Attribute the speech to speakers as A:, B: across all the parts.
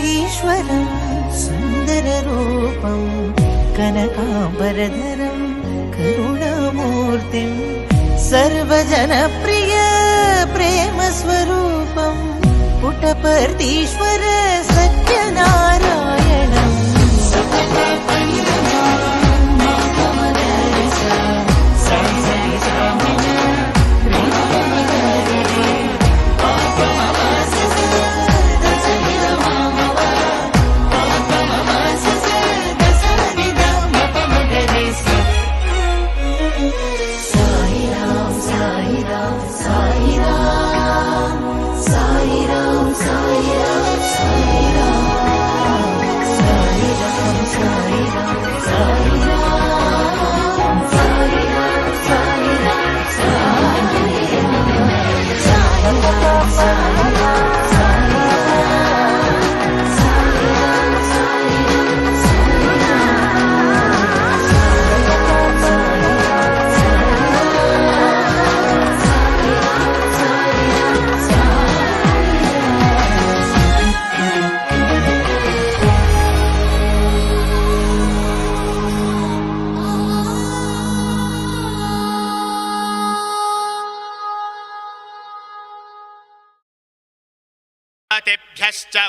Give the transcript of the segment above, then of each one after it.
A: ईश्वरं सुन्दररूपं कनकाम्बरधरं करुणामूर्तिं सर्वजनप्रिय प्रेमस्वरूपं पुटपर्तीश्वर सत्यनारायणं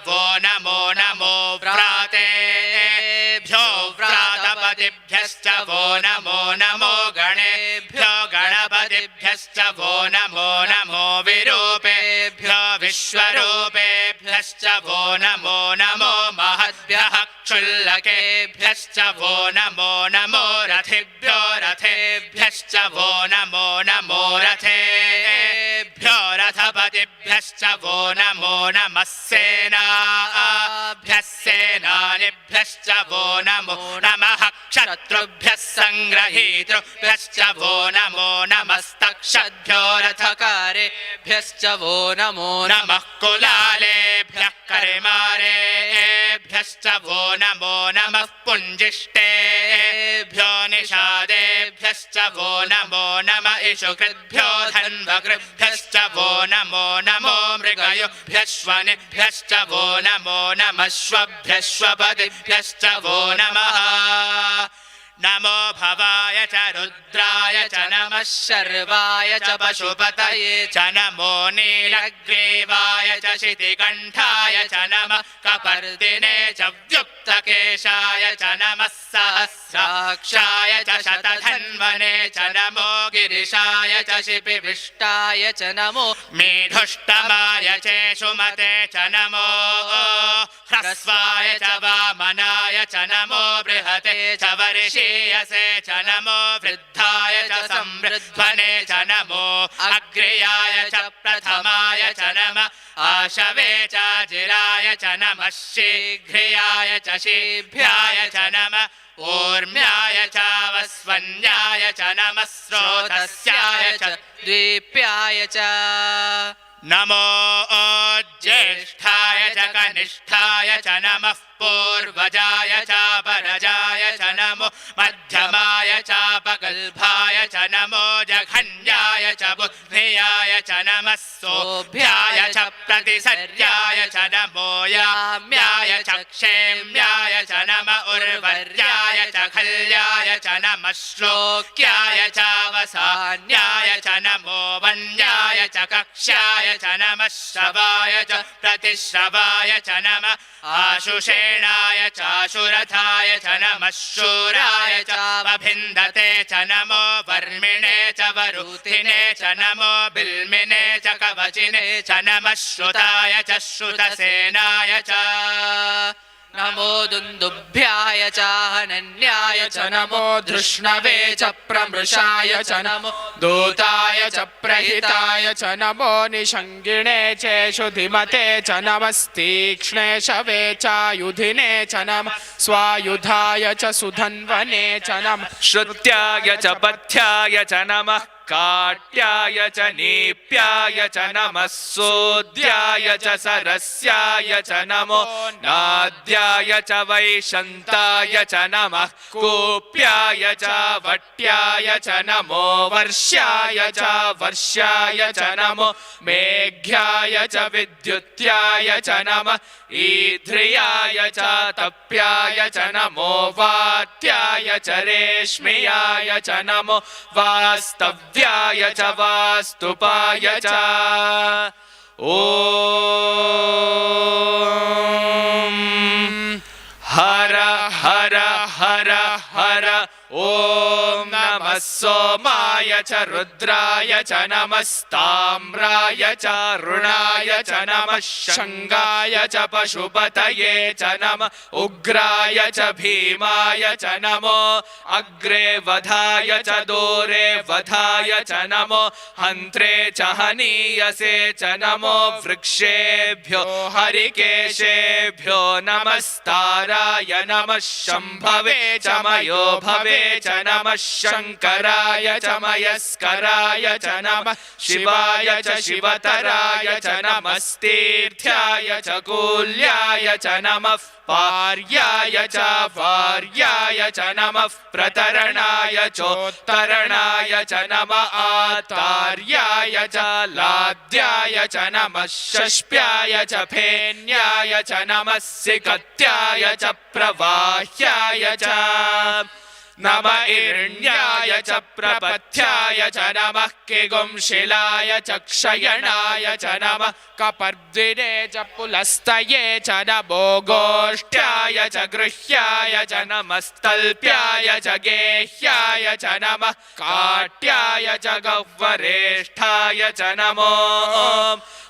B: वो नमो नमो व्रातेभ्यो व्रातपतिभ्यश्च वो नमो नमो गणेभ्यो गणपतिभ्यश्च वो नमो नमो विरूपेभ्यो विश्वरूपेभ्यश्च वो नमो नमो महद्भ्यः क्षुल्लकेभ्यश्च वो नमो नमो रथिभ्यो रथेभ्यश्च वो नमो नमो रथेभ्यो रथपतिभ्यश्च वो नमो नमः सेनाभ्यः सेनानिभ्यश्च वो नमो नमः क्षत्रुभ्यः सङ्ग्रहीतृभ्यश्च वो नमो नमस्तक्षद्भ्यो रथकारेभ्यश्च वो नमो नमः कुलालेभ्यः कर्मारेभ्यश्च वो नमो नमः पुञ्जिष्टेभ्यो निषादेभ्यश्च वो नमो नमः इषुकृद्भ्यो धन्वकृभ्यश्च वो नमो नमो मृगयुभ्यश्वनिभ्यश्च वो नमो नमः श्वभ्यश्वपतिभ्यश्च वो नमः नमो भवाय च रुद्राय च नमः शर्वाय च पशुपतये च नमो नीलग्रीवाय च शितिकण्ठाय च नमः कपर्दिने च व्युक्तकेशाय च नमः सहस्राक्षाय च शतधन्वने च नमो गिरिशाय च शिपिविष्टाय च नमो मेढुष्टमाय चेषुमते च नमो ह्रस्वाय च वामनाय च नमो बृहते च वर्षीयसे च नमो वृद्धाय च संवृध्वने च नमो अग्र्याय च प्रथमाय च नमः आशवे च जिराय च नमः शीघ्रियाय च शीभ्याय च नमः ऊर्म्याय च वस्वन्याय च नमः स्रोतस्याय च द्वीप्याय च नमो ज्येष्ठाय च कनिष्ठाय च नमः पूर्वजाय च परजाय च नमो मध्यमाय च पगल्भाय च नमो जघन्याय च बुद्धियाय च नमः सोभ्याय च प्रतिसर्याय च नमो याम्याय च क्षेम्याय च नमः उर्वर्याय च खल्याय च नमः श्लोक्याय च वसान्याय च नमो वन्याय च कक्ष्याय च नमः श्रवाय च प्रतिश्रवाय च नमः आशुषेणाय चाशुरथाय च नमः शूराय च वभिन्दते च नमो वर्मिणे च वरुथिने च नमो बिल्मिने च कवचिने च नमः श्रुताय च श्रुतसेनाय च नमो दुन्दुभ्याय च हनन्याय च नमो धृष्णवे च प्रमृषाय च नमो दूताय च प्रहिताय च नमो निषङ्गिणे चेषु धिमते च नमस्तीक्ष्णे शवे चायुधिने च नमः स्वायुधाय च सुधन्वने च नमः
C: श्रुत्याय च पथ्याय च नमः काट्याय च नीप्याय च नमः सोद्याय च सरस्याय च नमो नाद्याय च वैशन्ताय च नमः कूप्याय च वट्याय च नमो वर्ष्याय च वर्ष्याय च नमो मेघ्याय च विद्युत्याय च नमः ईध्रियाय च तप्याय च नमो वात्याय च रेश्म्याय च नमो वास्तव्याय च वास्तुपाय च ॐ हर हर हर हर ॐ नमः सोमाय च रुद्राय च नमस्ताम्राय च रुणाय च नमः शङ्गाय च पशुपतये च नमः उग्राय च भीमाय च नमो अग्रे वधाय च दूरे वधाय च नमो हन्त्रे च हनीयसे च नमो वृक्षेभ्यो हरिकेशेभ्यो नमस्ताराय नमः शम्भवे च मयो भवे च नमः शङ्कराय च मयस्कराय च नमः शिवाय च शिवतराय च नमस्तीर्थ्याय च कूल्याय च नमः पार्याय च वार्याय च नमः प्रतरणाय चोत्तरणाय च नमः आतार्याय च लाद्याय च नमः षष्प्याय च फेन्याय च नमः सिकत्याय च प्रवाह्याय च नमः इर्ण्याय च प्रपथ्याय च नमः किगुंशिलाय च क्षयणाय च नमः कपर्दिने च पुलस्तये च नमो गोष्ठ्याय च गृह्याय च नमस्तल्प्याय च गेह्याय च नमः काट्याय च गह्वरेष्ठाय च नमो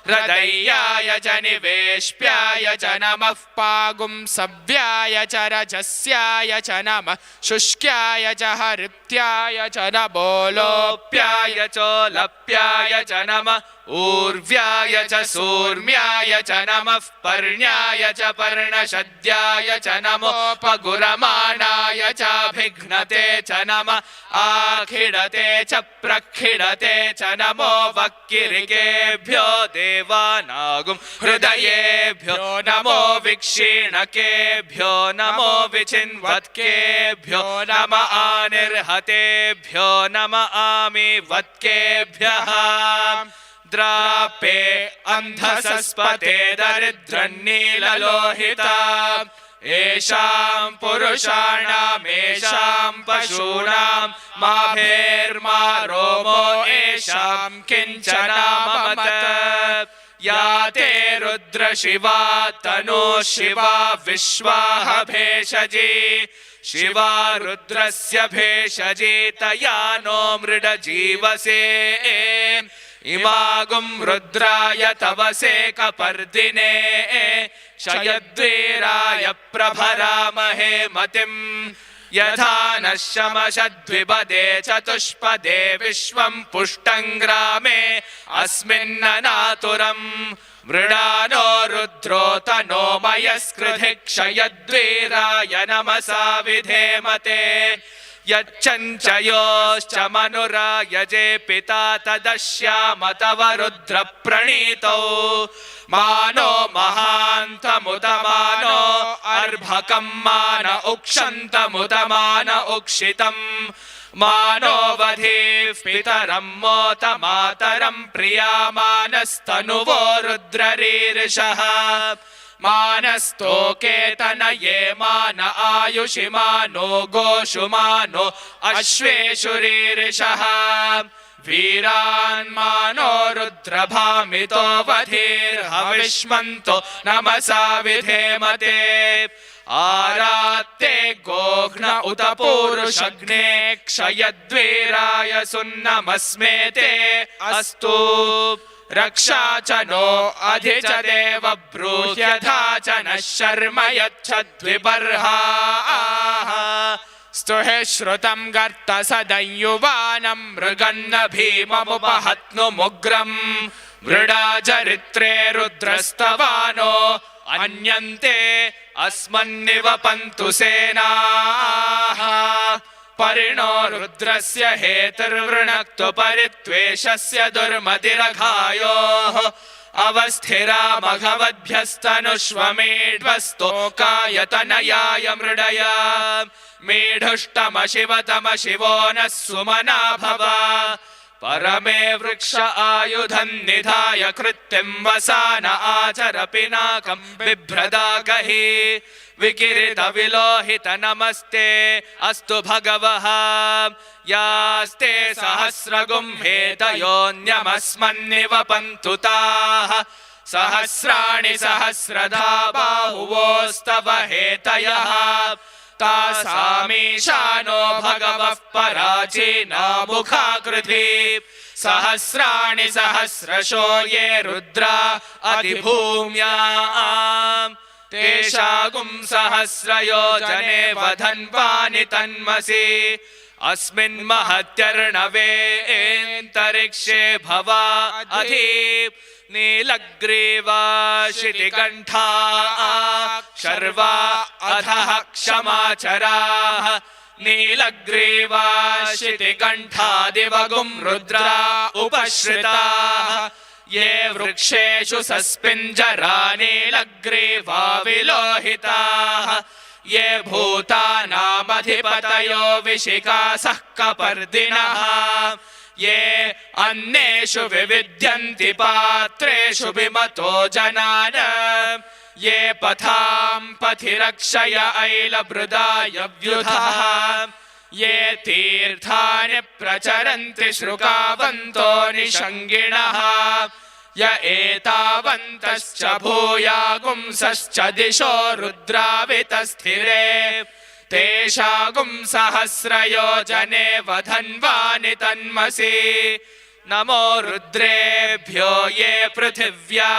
C: हृदयाय च निवेश्प्याय च नमः पागुंसव्याय च रजस्याय च नमः शुष्क्याय च हरित्याय च नमो लोप्याय चोलप्याय च नमः ऊर्व्याय च सूर्म्याय च नमः पर्ण्याय च पर्णशद्याय च नमो पगुरमाणाय चाभिघ्नते च नमः आखिडते च प्रखिडते च नमो वक्किरिकेभ्यो देवानागुं हृदयेभ्यो नमो विक्षीणकेभ्यो नमो विचिन्वत्केभ्यो नमः आनिर्हतेभ्यो नमः आमिवत्केभ्यः द्रापे अन्धसस्पते दरिद्रन्नीललोहिता येषां पुरुषाणामेषां पशूनां माभेर्मा रोमो येषां किञ्चनाममत या ते रुद्रशिवा तनु शिवा विश्वाह भेषजी शिवा रुद्रस्य भेषजी तया नो मृडजीवसे इमागुं रुद्राय तवसे कपर्दिने क्षयद्वीराय प्रभरामहे मतिम् यथा नः शमशद्विपदे चतुष्पदे विश्वं पुष्टं ग्रामे अस्मिन्ननातुरम् मृडानो रुद्रो तनो मयस्कृधि क्षयद्वीराय नमसा विधेमते यच्चञ्चयोश्च मनुरायजे पिता तदश्याम तव रुद्र प्रणीतौ मानो महान्तमुतमानो अर्भकं मान उक्षन्तमुतमान उक्षितम् मानो वधीः पितरं मोत मातरं प्रियामानस्तनुवो रुद्ररीर्षः मानस्तोकेतनये मान आयुषि मानो गोषु मानो अश्वेषु रीरिषः वीरान्मानो रुद्रभामितो वधीर्हविष्मन्तो नमसा विधेमते आरात्ते गोघ्न उत पूरुषग्ने क्षयद्वीराय सुन्नमस्मेते अस्तु रक्षा च नो अधि च देव ब्रूह्यथा च नः शर्म यच्छद्विबर्हाः स्तुहि श्रुतं गर्त सदयुवानं मृगन्न भीममुपहत्नुमुग्रम् मृडाचरित्रे रुद्रस्तवानो अन्यन्ते अस्मन्निवपन्तु सेनाः परिणो रुद्रस्य हेतुर्वृणक्तु परित्वेषस्य दुर्मतिरघायोः अवस्थिरा मघवद्भ्यस्तनुष्वमेढ्वस्तोकायतनयाय मृडय मेढुष्टमशिवतमशिवो नः सुमना भव परमे वृक्ष आयुधं निधाय कृत्तिं वसान आचर पिनाकं बिभ्रदागहि विकिरित विलोहित नमस्ते अस्तु भगवः यास्ते सहस्रगुम्हेतयोऽन्यमस्मन्निवपन्तु ताः सहस्राणि सहस्रधा बाहुवोस्तव हेतयः तासामीशानो भगवः पराचीनामुखाकृति सहस्राणि सहस्रशो ये रुद्रा अधिभूम्याम् तेषागुं सहस्रयोजने वधन्वानि तन्मसि अस्मिन् महत्यर्णवेऽन्तरिक्षे भवा अधि नीलग्रीवा शितिकण्ठा शर्वा अधः क्षमाचराः नीलग्रीवा शितिकण्ठादिवगुं रुद्रा उपश्रिताः ये वृक्षेषु सस्पिञ्जरा नीलग्रीवा विलोहिताः ये भूतानामधिपतयो विशिखासः कपर्दिनः ये अन्येषु विविध्यन्ति पात्रेषु विमतो जनान् ये पथां पथिरक्षय ऐलभृदाय व्युधः ये तीर्थानि प्रचरन्ति श्रुकावन्तो निषङ्गिणः य एतावन्तश्च भूयागुंसश्च दिशो रुद्रावितस्थिरे तेषागुं सहस्रयोजने वधन्वानि तन्मसि नमो रुद्रेभ्यो ये पृथिव्या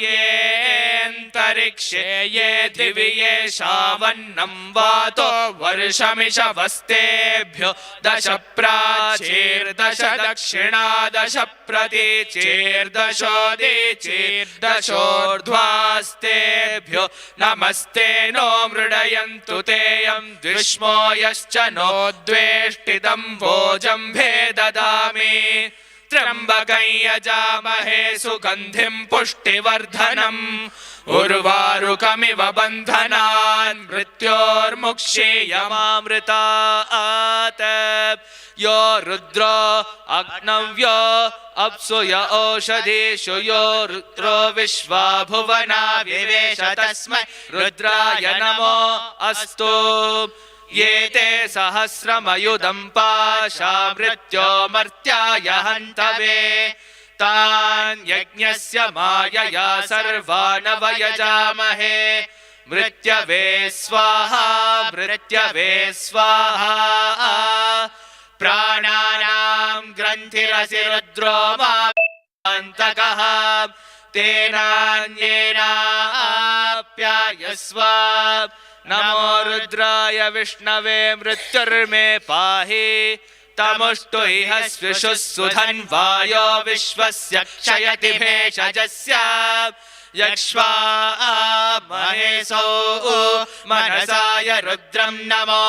C: येऽन्तरिक्षे ये दिवि येषावन्नं वातो वर्षमिषवस्तेभ्यो दश प्राचीर्दश दक्षिणा दश प्रतीचीर्दशोदीचीर्दशोर्ध्वास्तेभ्यो नमस्ते नो मृडयन्तु तेऽयं द्विष्मो यश्च नो द्वेष्टितं भोजम्भे ददामि त्र्यम्बकं यजामहे सुगन्धिं पुष्टिवर्धनम् उर्वारुकमिव बन्धनान् मृत्योर्मुक्षीयमामृतात् यो रुद्रो अग्नव्यो अप्सु य ओषधीषु यो रुद्रो विश्वा भुवना विवेश तस्मै रुद्राय नमो अस्तु ये ते सहस्रमयुधं पाशा मृत्यो मर्त्याय हन्तवे तान् यज्ञस्य मायया सर्वान् वयजामहे मृत्यवे स्वाहा मृत्यवे स्वाहा प्राणानां ग्रन्थिरसि रुद्रो मान्तकः तेनान्येनाप्यायस्व नमो रुद्राय विष्णवे मृत्युर्मे पाहि तमुष्टु इह स्विषुः सुधन्वायो विश्वस्य क्षयति भेषजस्य यक्ष्वा महेशो मनसाय रुद्रं नमो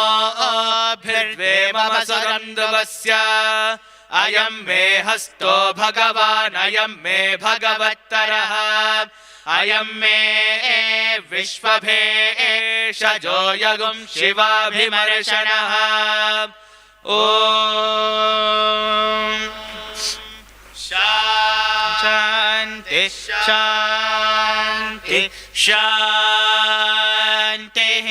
C: भिर्वे मम सुरन्दुवस्य अयं मे हस्तो भगवान् अयं मे भगवत्तरः अयं मे विश्वभेषजो यगुं शिवाभिमर्शनः ॐ शान्ति शान्ति शान्तिः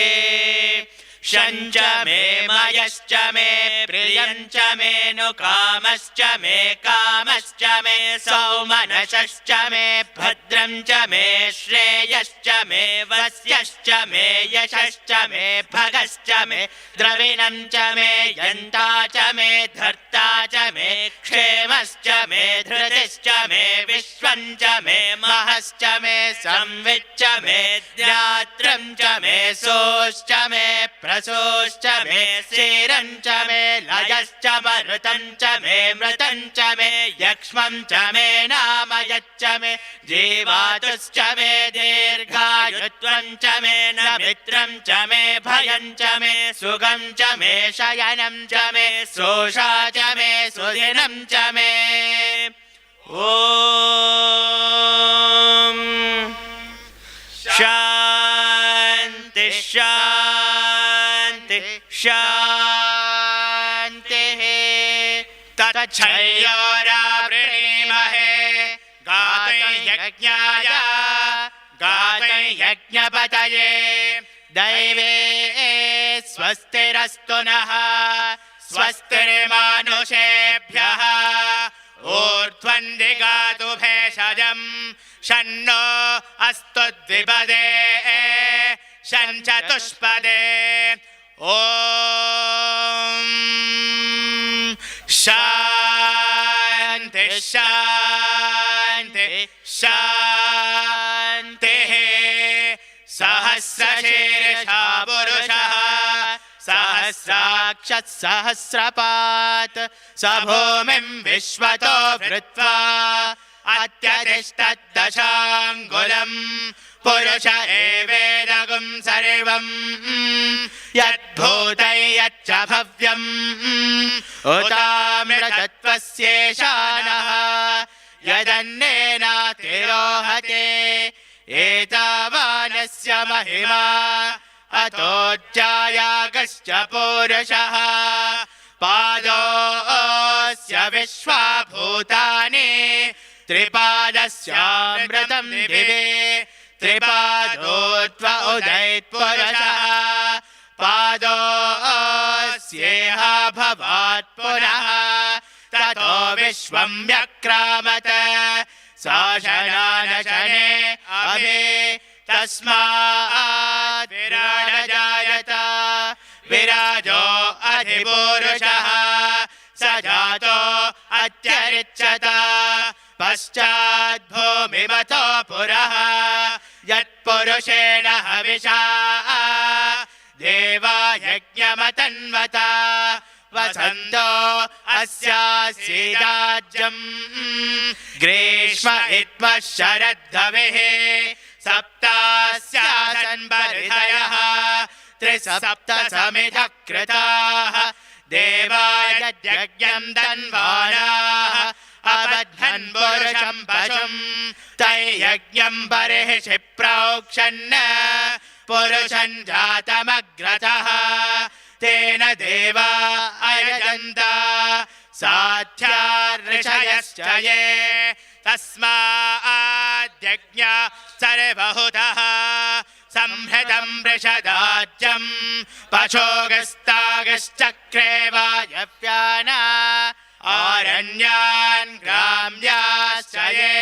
C: शञ्च मे मयश्च मे प्रियञ्च मे नु कामश्च मे कामश्च मे सौमनसश्च मे भद्रं च मे श्रेयश्च मे वस्यश्च मे यशश्च मे भगश्च मे द्रविणं च मे यन्ता च मे धर्ता च मे क्षेमश्च मे धृतिश्च मे विश्वं च मे महश्च मे संविच्च मे ध्यात्रं च मे सोश्च मे प्रसूश्च मे क्षीरं च मे लयश्च मरुतं च मे मृतं च मे यक्ष्मं च मे नामयच्च मे जीवातुश्च मे दीर्घायुत्वं च मे न मित्रं च मे भयं च मे सुगं च मे शयनं च मे सोषा च मे सुदिनं च मे ॐ शान्ति शान्ति शान्तिः
B: तच्छयोरावृणीमहे गातुं यज्ञाय गातुं यज्ञपतये
C: दैवे स्वस्तिरस्तु नः
B: स्वस्तिर्मानुषेभ्यः ऊर्ध्वं दिगातु भेषजं शन्नो अस्तु द्विपदे शं चतुष्पदे ॐ शान्ति शान्ति शान्तिः सहस्रशीर्षा पुरुषः
C: सहस्राक्षः सहस्रपात् स भूमिं विश्वतो भृत्वा अत्यतिष्ठद्दशाङ्गुलम् पुरुष एवेदगुं सर्वं यद्भूतं यच्च भव्यम् उतामृतत्वस्येषानः यदन्नेनातिरोहते एतावानस्य महिमा अतोऽध्यायागश्च पुरुषः पादोऽस्य विश्वाभूतानि त्रिपादस्यामृतं दिवे त्रिपादोत्व उदयत्पुरुषः पादोऽस्येह भवात् पुनः ततो विश्वं व्यक्रामत शासनानशने अभि तस्मात् विराजजायत विराजो अधिपुरुषः स जातो अत्यरिच्यत पश्चात् भूमिमतो पुरः यत्पुरुषेण हविषा देवा यज्ञमतन्वता वसन्तो अस्यासीदाज्यम् ग्रीष्म इत्मः शरद्धविः सप्तास्यासन् परिधयः त्रिसप्तसमिधः कृताः देवाय यज्ञं तन्वानाः अबध्नन् पुरुषं पशुं तैयज्ञं बर्हिषि प्रोक्षन् पुरुषं जातमग्रतः तेन देवा अयजन्त साध्या ऋषयश्च ये तस्माद्यज्ञ सर्वहुतः संहृतं वृषदाज्यं पशोगस्तागश्चक्रे वायव्याना आरण्यान् ग्राम्याश्च ये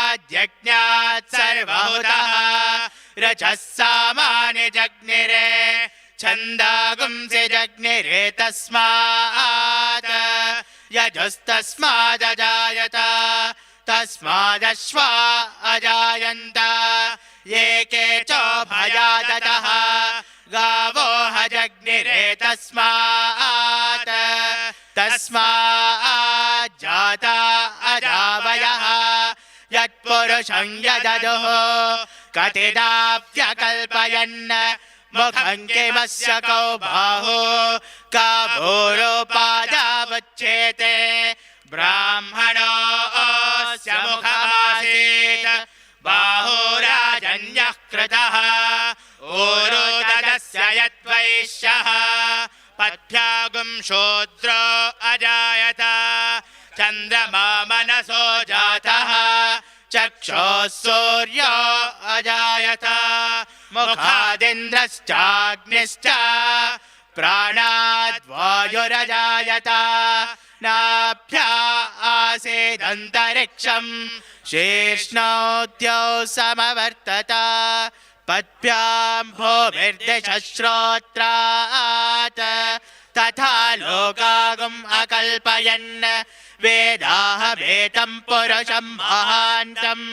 C: तस्माद्यज्ञात् सर्वहुतः रजः सामानि जग्निरे छन्दागुंसि जग्निरे तस्मात् यजुस्तस्मादजायत तस्मादश्वा अजायन्त ये केचोभयादतः गावो हजग्निरे तस्मात् तस्माज्जाता अजावयः यत्पुरुषं यददुः कथिदाव्यकल्पयन् मुखं किमस्य कौ बाहु का भूरोपादावच्छेते ब्राह्मणोऽस्य मुखमासीत् बाहुराजन्यः कृतः ऊरुतस्य यद्वैश्यः पद्भ्यागुं शूद्रो अजायत चन्द्रमा मनसो जातः चक्षुः सूर्यो अजायत मुखादिन्द्रश्चाग्निश्च प्राणाद्वायुरजायत नाभ्या आसीदन्तरिक्षं शीर्ष्णोद्यौ समवर्तत पद्भ्यां भूमिर्दिशश्रोत्रात् तथा लोकागुम् अकल्पयन् वेदाहमेतं पुरुषं महान्तम्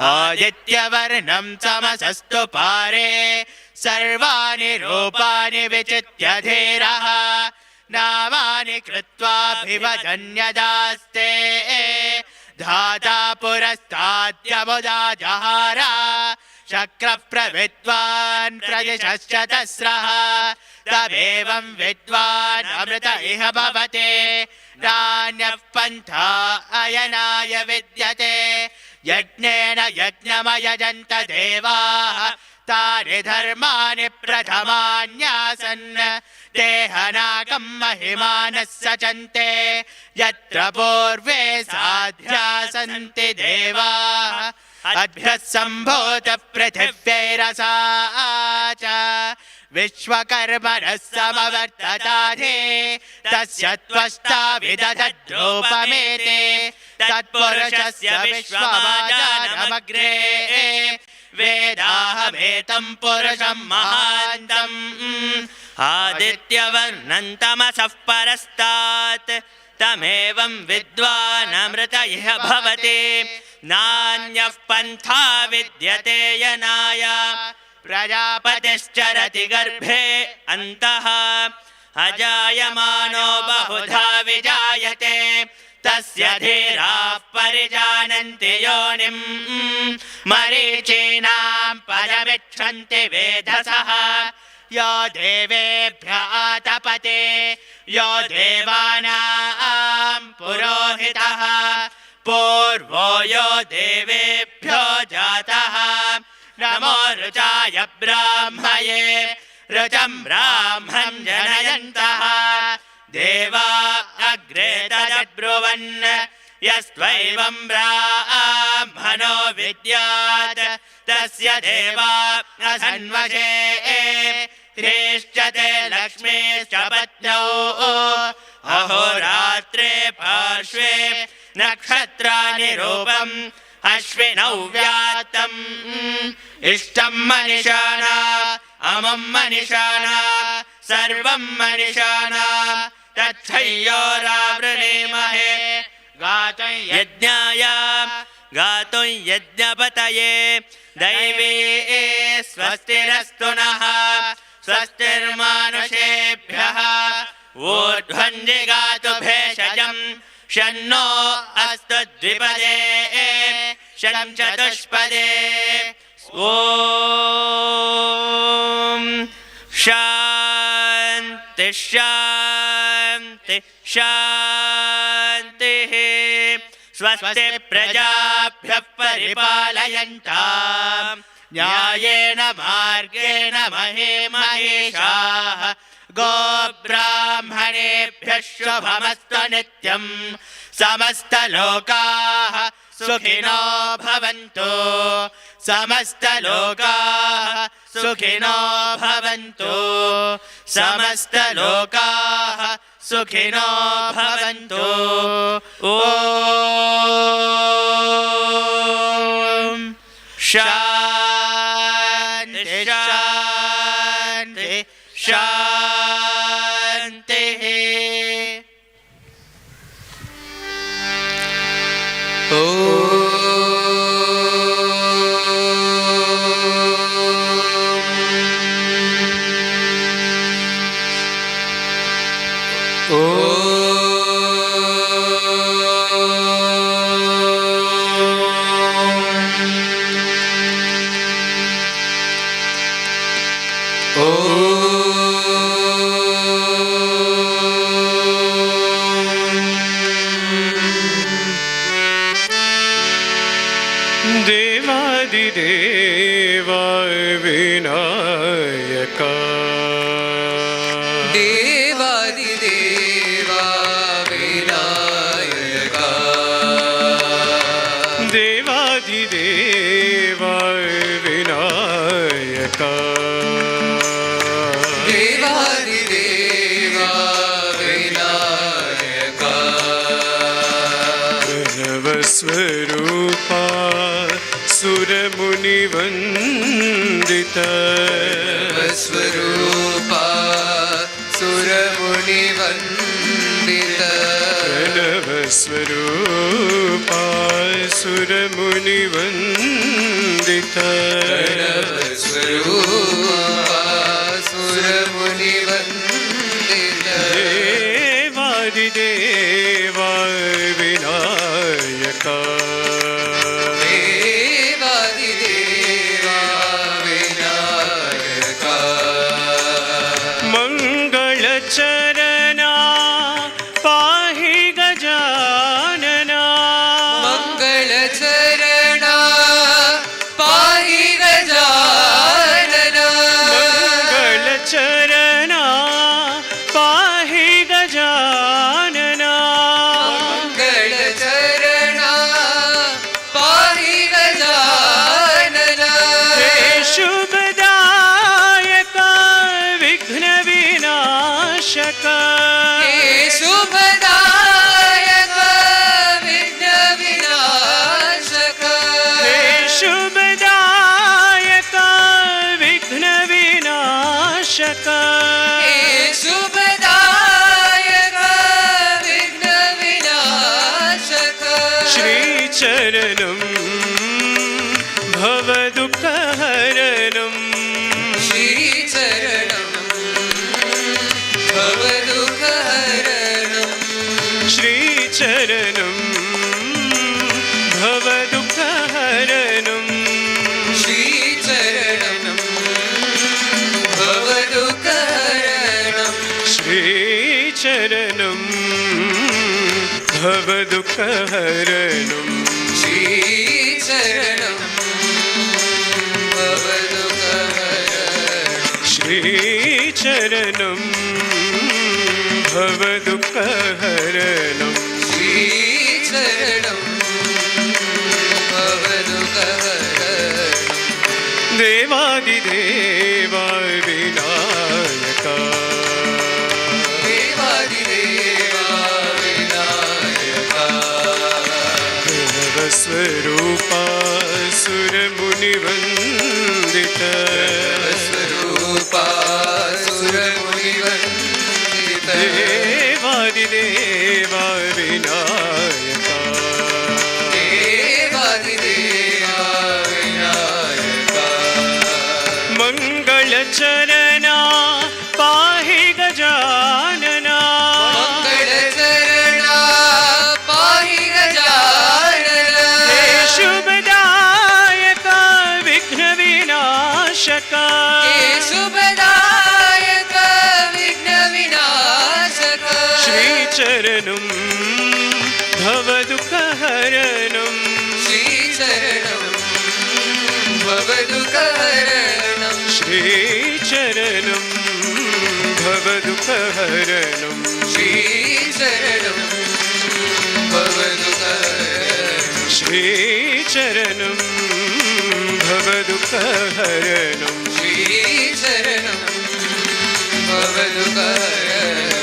C: आदित्यवर्णं तमसस्तु पारे सर्वाणि रूपाणि विचित्य धीरः नामानि कृत्वाभिवदन्यदास्ते धाता पुरस्ताद्यमुदा जहार शक्रप्रविद्वान् प्रदिशश्च तस्रः तमेवं विद्वान् अमृत इह भवते नान्यः पन्था अयनाय विद्यते यज्ञेन यज्ञमयजन्त देवाः तानि धर्माणि प्रथमान्यासन् देहनागं महिमानः सचन्ते यत्र पूर्वे साध्या सन्ति देवाः अभ्यः सम्भूत पृथिव्यैरसा च विश्वकर्मणः समवर्तताधे तस्य त्वष्टा विदधद्रूपमेते तत्पुरुषस्य विश्वमाजानमग्रे वेदाहमेतं पुरुषं महान्तम् आदित्यवर्णन्तमसः परस्तात् तमेवं विद्वानमृत इह भवति नान्यः पन्था विद्यते यनाय प्रजापतिश्चरति गर्भे अन्तः अजायमानो बहुधा विजायते तस्य धीराः परिजानन्ति योनिं मरीचीनां पदमिच्छन्ति वेधसः यो देवेभ्यः तपते यो देवानां पुरोहितः पूर्वो यो देवेभ्यो जातः नमो ऋचाय ब्राह्मये ऋचं ब्राह्मं जनयन्तः देवा अग्रे तदब्रुवन् यस्त्वैवं ब्राह्मणो विद्यात् तस्य देवा असन्वशे ह्रीश्चते लक्ष्मीश्च पत्नौ अहोरात्रे पार्श्वे नक्षत्राणि रूपम् अश्विनौ व्यात्तम् इष्टं मनिषाणा अमं मनिषाणा सर्वं मनिषाणा तच्छय्योरावृणीमहे गातुं यज्ञाय गातुं यज्ञपतये दैवी स्वस्तिरस्तु नः स्वस्तिर्मानुषेभ्यः ऊर्ध्वञ्जिगातु भेषजम् शन्नो अस्तु द्विपदे शं चतुष्पदे ॐ शान्ति शान्ति शान्तिः स्वस्ति प्रजाभ्यः परिपालयन्तां न्यायेन मार्गेण महीमहेशाः गोब्राह्मणेभ्यः शुभमस्तु नित्यम् समस्तलोकाः सुखिनो भवन्तु समस्तलोकाः सुखिनो भवन्तु समस्तलोकाः सुखिनो भवन्तु ॐ शान्ति शान्ति शान्तिः
D: देवादिदेवा विनायका
E: देवादिदेवा विनायका
D: देवादिदेवा विनायका
E: देवादिदेवा विनायका
D: प्रणवस्वरूपा सुरमुनिवन्दिता
E: स्वरूपा सुरमुनिवन्दिता
D: प्रणवस्वरूपा सुरमुनिवन्दिता
E: स्वरूपा
D: देवादिदेव विनायक
E: देवादिदेव विनायक
D: मंगलचरणा पाहि गजानना
E: मंगलचरणा पाहि गजानना
D: मंगलचरणा पाहि गजानना
E: मंगलचरणा पाहि गजानना
D: हे शुभदायक विघ्न विनाशक
E: हे शुभदायक विघ्न विनाशक
D: हे शुभदायक विघ्न विनाशक
E: हे शुभदायक विघ्न विनाशक
D: श्रीचरणं भवदुःखहरणं
E: श्रीचरणं भवदुःखहरणं
D: श्रीचरणं भवदुःखहरणं
E: श्रीचरणं भवदुःखहरणं
D: श्रीचरणं भवदुःखहरणं
E: श्रीचरणं भवदुःखहरणं
D: श्रीचरणं भवदुःखहरणं
E: श्रीचरणं भवदुःखहरणं
D: देवादिदेव विनायक
E: देवादिदेव विनायक
D: स्वरूपा सुरमुनिवन्दित
E: स्वरूपा सुरमुनिवन्दित
D: देवादिदेव विनायक
E: देवादिदेव विनायक
D: मङ्गलचरणा पाहि गजानना
E: मंगलचरणा पाहि गजानना
D: हे शुभदायक विघ्न विनाशक
E: हे शुभदायक विघ्न विनाशक
D: श्रीचरणं भवदुःखहरणं
E: श्रीचरणं भवदुःखहरणं
D: श्रीचरणं भवदुःखहरणं
E: श्रीचरणं भवदुःखहरणं
D: श्रीचरणं भवदुःखहरणं
E: श्रीचरणं भवदुःखहरणं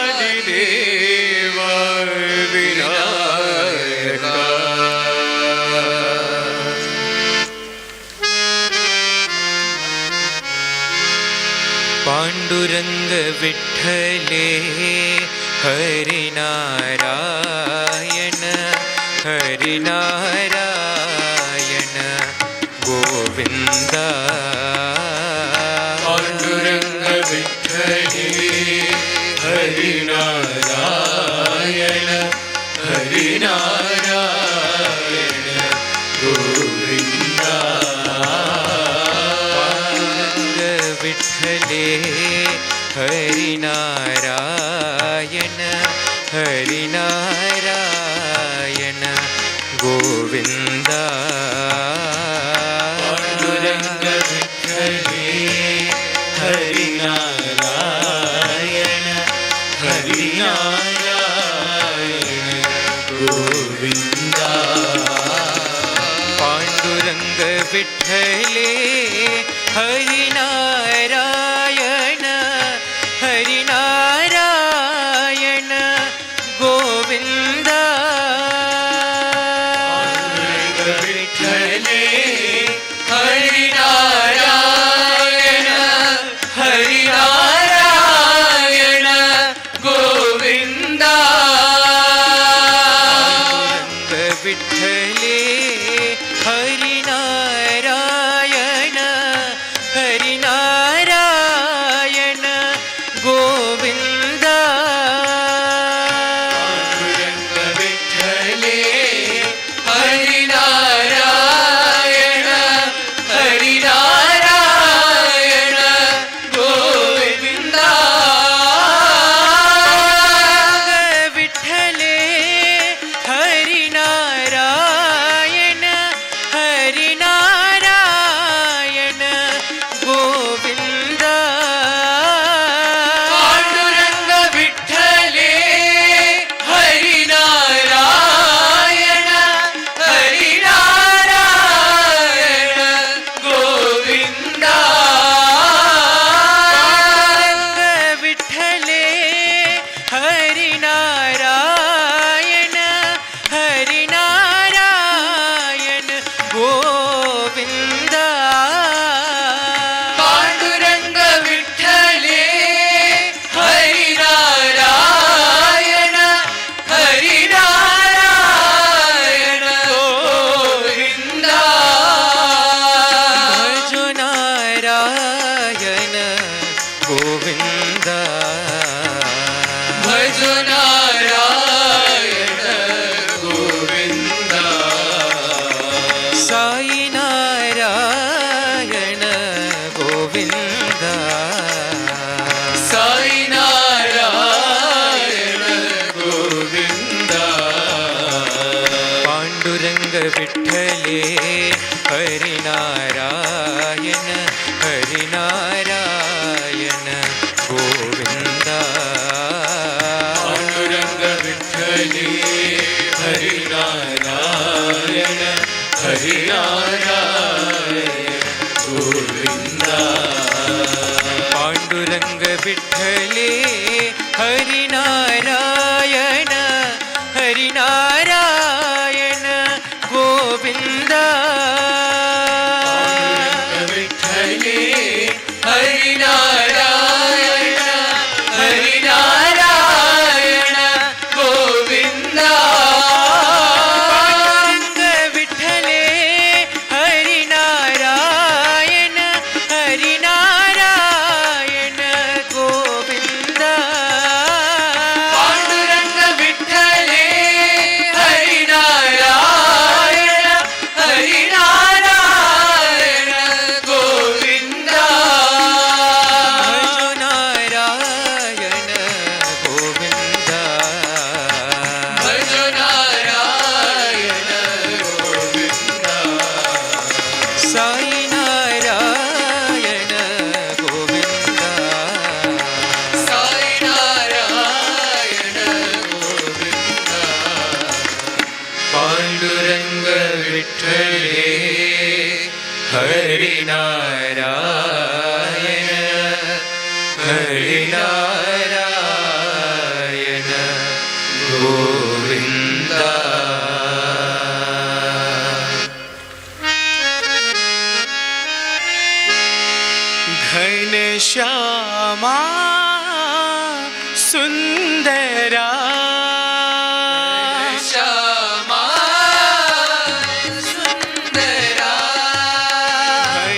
D: देवादिदेव विनायक
C: पांडुरंग विठ्ठले हरिनारायण हरिनारायण गोविंदा
D: पांडुरंग विठ्ठले हरिनारायण हरिनारायण गोविंदा
C: पांडुरंग विठ्ठले हरिनारायण हरिनारायण गोविंदा
D: पांडुरंग विठ्ठले हरिनारायण हरिनारायण गोविंदा
C: पांडुरंग विठ्ठले हरिनारायण हरिनारायण गोविंदा
D: विठ्ठले हरिनारायण हरिनारायण गोविंदा
C: विठ्ठले हरिनारायण
E: नारायण गोविंद
D: साई नारायण गोविंद
E: साई नारायण गोविंद
D: पांडुरंग विठ्ठले हरि नारायण गोविंद
E: पांडुरंग विठ्ठले हरि नारायण गोविंद
D: पांडुरंग विठ्ठले हरि नारायण गोविंद
E: विठ्ठले हरि नारायण गोविंद
D: पांडुरंग विठ्ठले हरि नारायण गोविंद
E: पांडुरंग विठ्ठले हरि नारायण गोविंद
D: भजो नारायण गोविंद
E: भजो नारायण गोविंद
D: साई नारायण गोविंद
E: साई नारायण गोविंद पांडुरंग विठ्ठले हरि नारायण गोविंद
D: घनश्यामा सुंदरा
E: श्यामा सुंदरा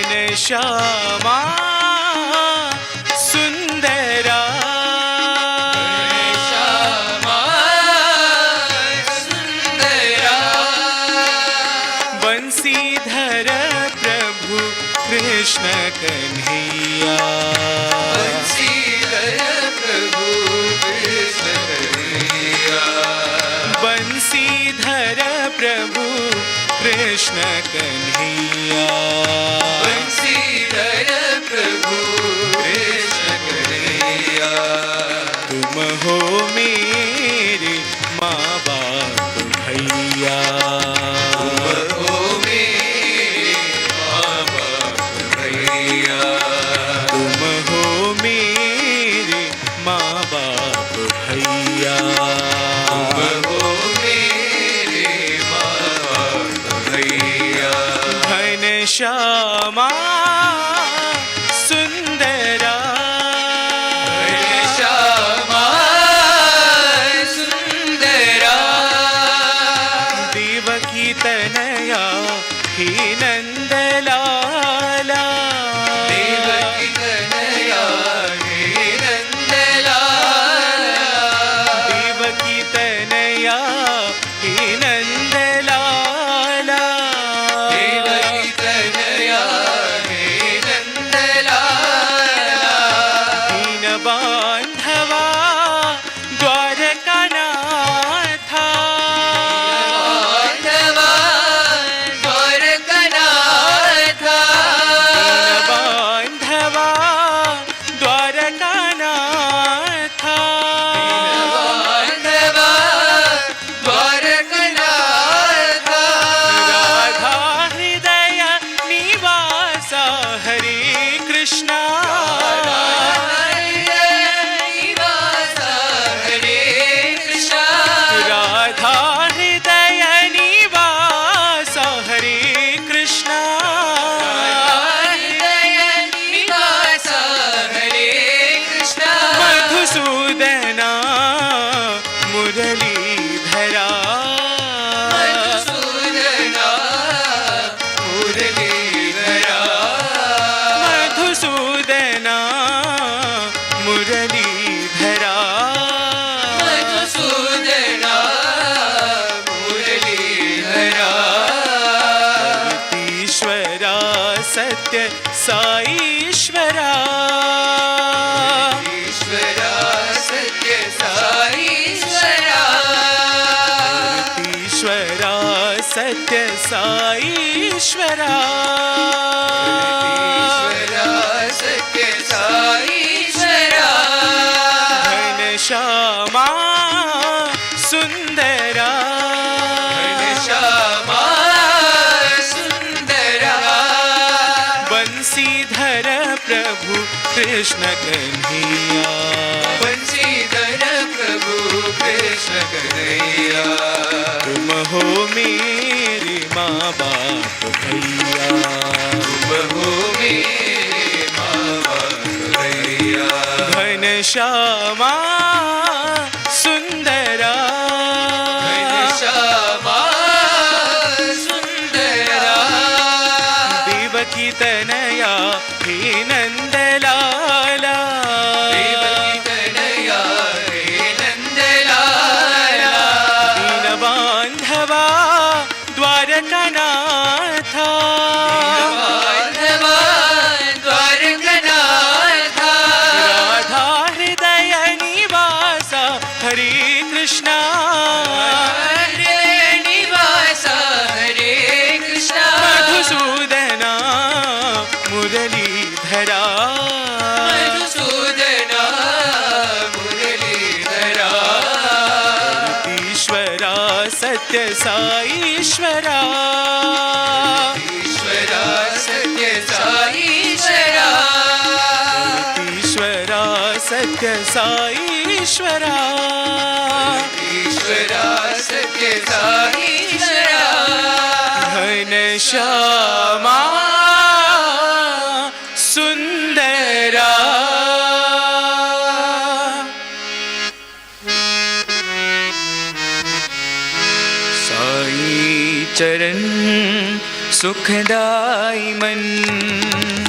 D: घनश्यामा सुंदरा
E: श्यामा सुंदरा
D: बंसीधर प्रभु कृष्ण कन्हैया
E: बंसीधर प्रभु कृष्ण कन्हैया
D: बंसीधर प्रभु कृष्ण कन्हैया
E: बंसीधर प्रभु कृष्ण कन्हैया
D: तुम हो मेरे माँ बाप भैया
E: तुम हो मेरे माँ बाप भैया
D: तुम हो मेरे माँ बाप भैया
E: तुम हो मेरे माँ बाप भैया
D: घनश्यामा सुंदरा
E: श्यामा सुंदरा
D: देवकी तनया हे नंदलाला
E: देवकी तनया हे नंदलाला
D: देवकी सत्य साईश्वरा
E: ईश्वरा सत्य साईश्वरा
D: ईश्वरा सत्य साईश्वरा
E: ईश्वरा सत्य साईश्वरा
D: घनश्यामा सुंदरा
E: घनश्यामा सुंदरा
D: बंसीधर प्रभु कृष्ण कन्हैया
E: बंसीधर प्रभु कृष्ण कन्हैया
D: तुम हो मेरे माँ बाप भैया
E: तुम हो मेरे माँ बाप भैया
D: घनश्यामा सुंदरा
E: घनश्यामा सुंदरा
D: देवकी तनया हे नंदलाला
E: देवकी तनया हे नंदलाला
D: दीनबांधवा द्वारकनाथा
E: माधवा द्वारकनाथा
D: राधा हृदय निवासा हरे कृष्णा
E: हरे निवास हरे कृष्ण
D: मधुसूदना मुरलीधरा
E: मधुसूदना मुरलीधरा
D: ईश्वरा सत्य साईश्वरा
E: ईश्वरा सत्य साईश्वरा
D: ईश्वरा सत्य साईश्वरा
E: ईश्वरा सत्य साईश्वरा
D: घनश्यामा सुंदरा साई चरण सुखदाई मन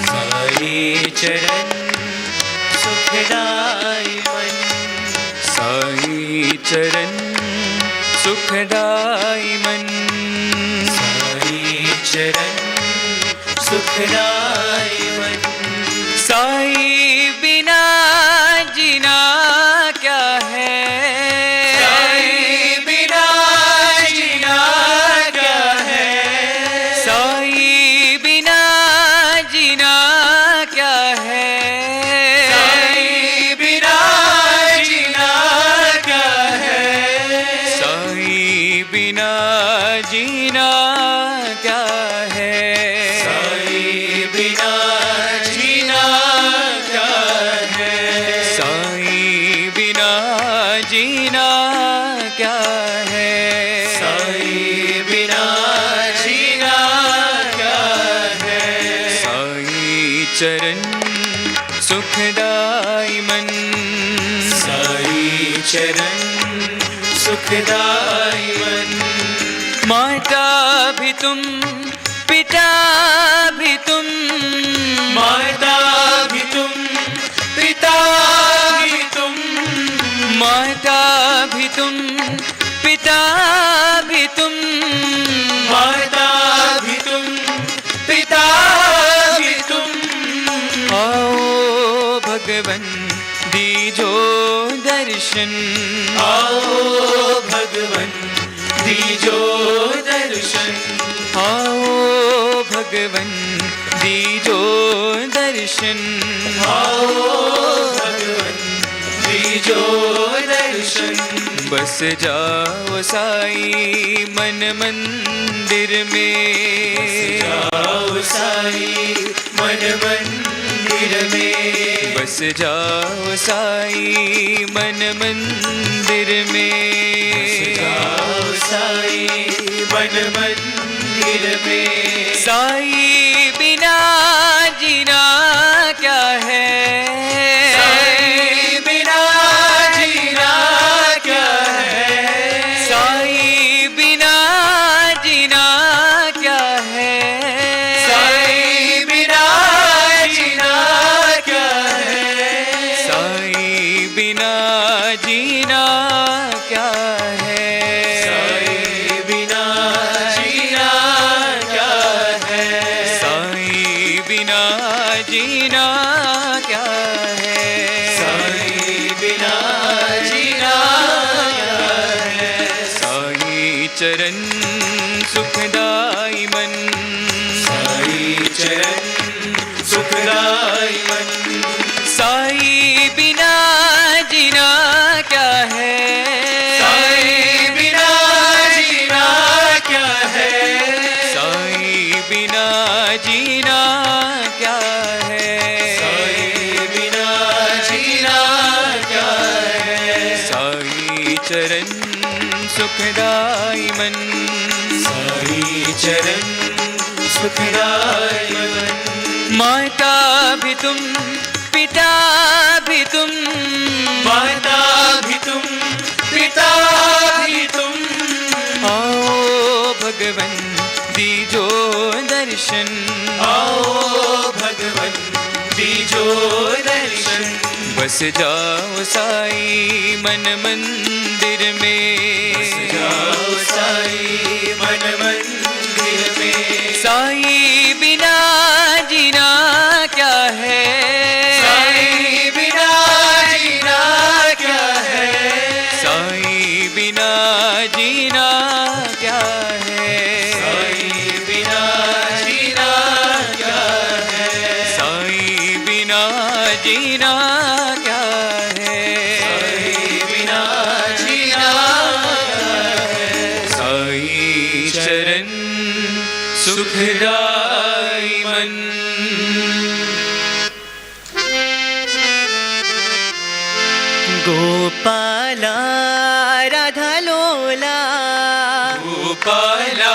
D: साई चरण सुखदाई मन साई चरण सुखदाई मन साई चरण सुखदाई मन साई बिना जीना क्या है साई बिना जीना क्या है साई बिना जीना क्या है साई बिना जीना क्या है साई बिना जीना क्या है साई बिना जीना क्या है साई बिना जीना क्या है साई बिना जीना क्या है साई चरण सुखदाई मन साई चरण सुखदाई मन माता भी तुम पिता भी तुम माता भी तुम पिता भी तुम माता भी तुम पिता भी तुम माता भी तुम पिता भी तुम आओ भगवन दीजो दर्शन आओ भगवन दीजो दर्शन आओ भगवन दीजो दर्शन आओ भगवन दीजो दर्शन बस जाओ साई मन मंदिर में जाओ साई मन मंदिर में बस जाओ साई मन मंदिर में जाओ साई मन मंदिर में साई बिना जीना क्या है साई बिना जीना क्या है साई बिना जीना क्या है साई बिना जीना क्या है साई बिना जीना क्या है साई बिना जीना क्या है साई चरण सुखदाई मन,
C: साई चरण सुखदाई मन।
D: साई बिना जीना क्या है,
C: साई बिना जीना क्या है,
D: साई बिना जीना क्या है,
C: साई बिना जीना क्या है।
D: साई चरण सुखदाई मन,
C: साई चरण सुखदाई मन।
D: माता भी तुम पिता भी तुम,
C: माता भी तुम पिता भी तुम,
D: आओ भगवन दीजो दर्शन,
C: आओ भगवन दीजो दर्शन।
D: बस जाओ साई मन मंदिर में,
C: बस जाओ साई मन मंदिर में।
D: साई बिना जीना क्या है,
C: साई बिना जीना क्या है,
D: साई बिना जीना क्या है,
C: साई बिना जीना क्या है,
D: साई बिना जीना क्या है,
C: साई बिना जीना क्या है।
D: साई चरण सुखदाई मन।
A: गोपाला राधा लोला,
C: गोपाला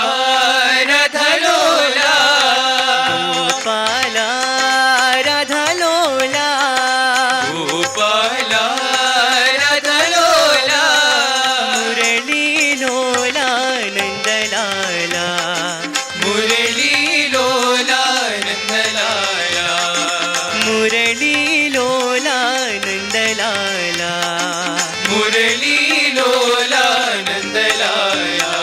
C: राधा लोला,
A: गोपाला राधा लोला,
C: गोपाला राधा लोला,
A: मुरली लोला नंदलाला,
C: मुरली लोला नंदलाला,
A: मुरली लोला नंदलाला,
C: मुरली लोला नंदलाला,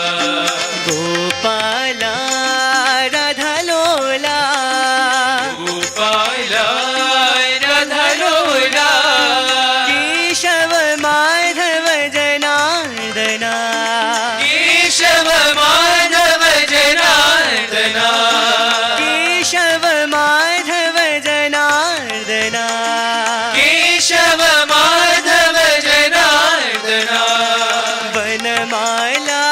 A: गोपाला राधा लोला,
C: गोपाला राधा लोला,
A: केशव माधव जनार्दना,
C: केशव माधव जनार्दना,
A: केशव माधव जनार्दना,
C: केशव माधव जनार्दना,
A: वनमाला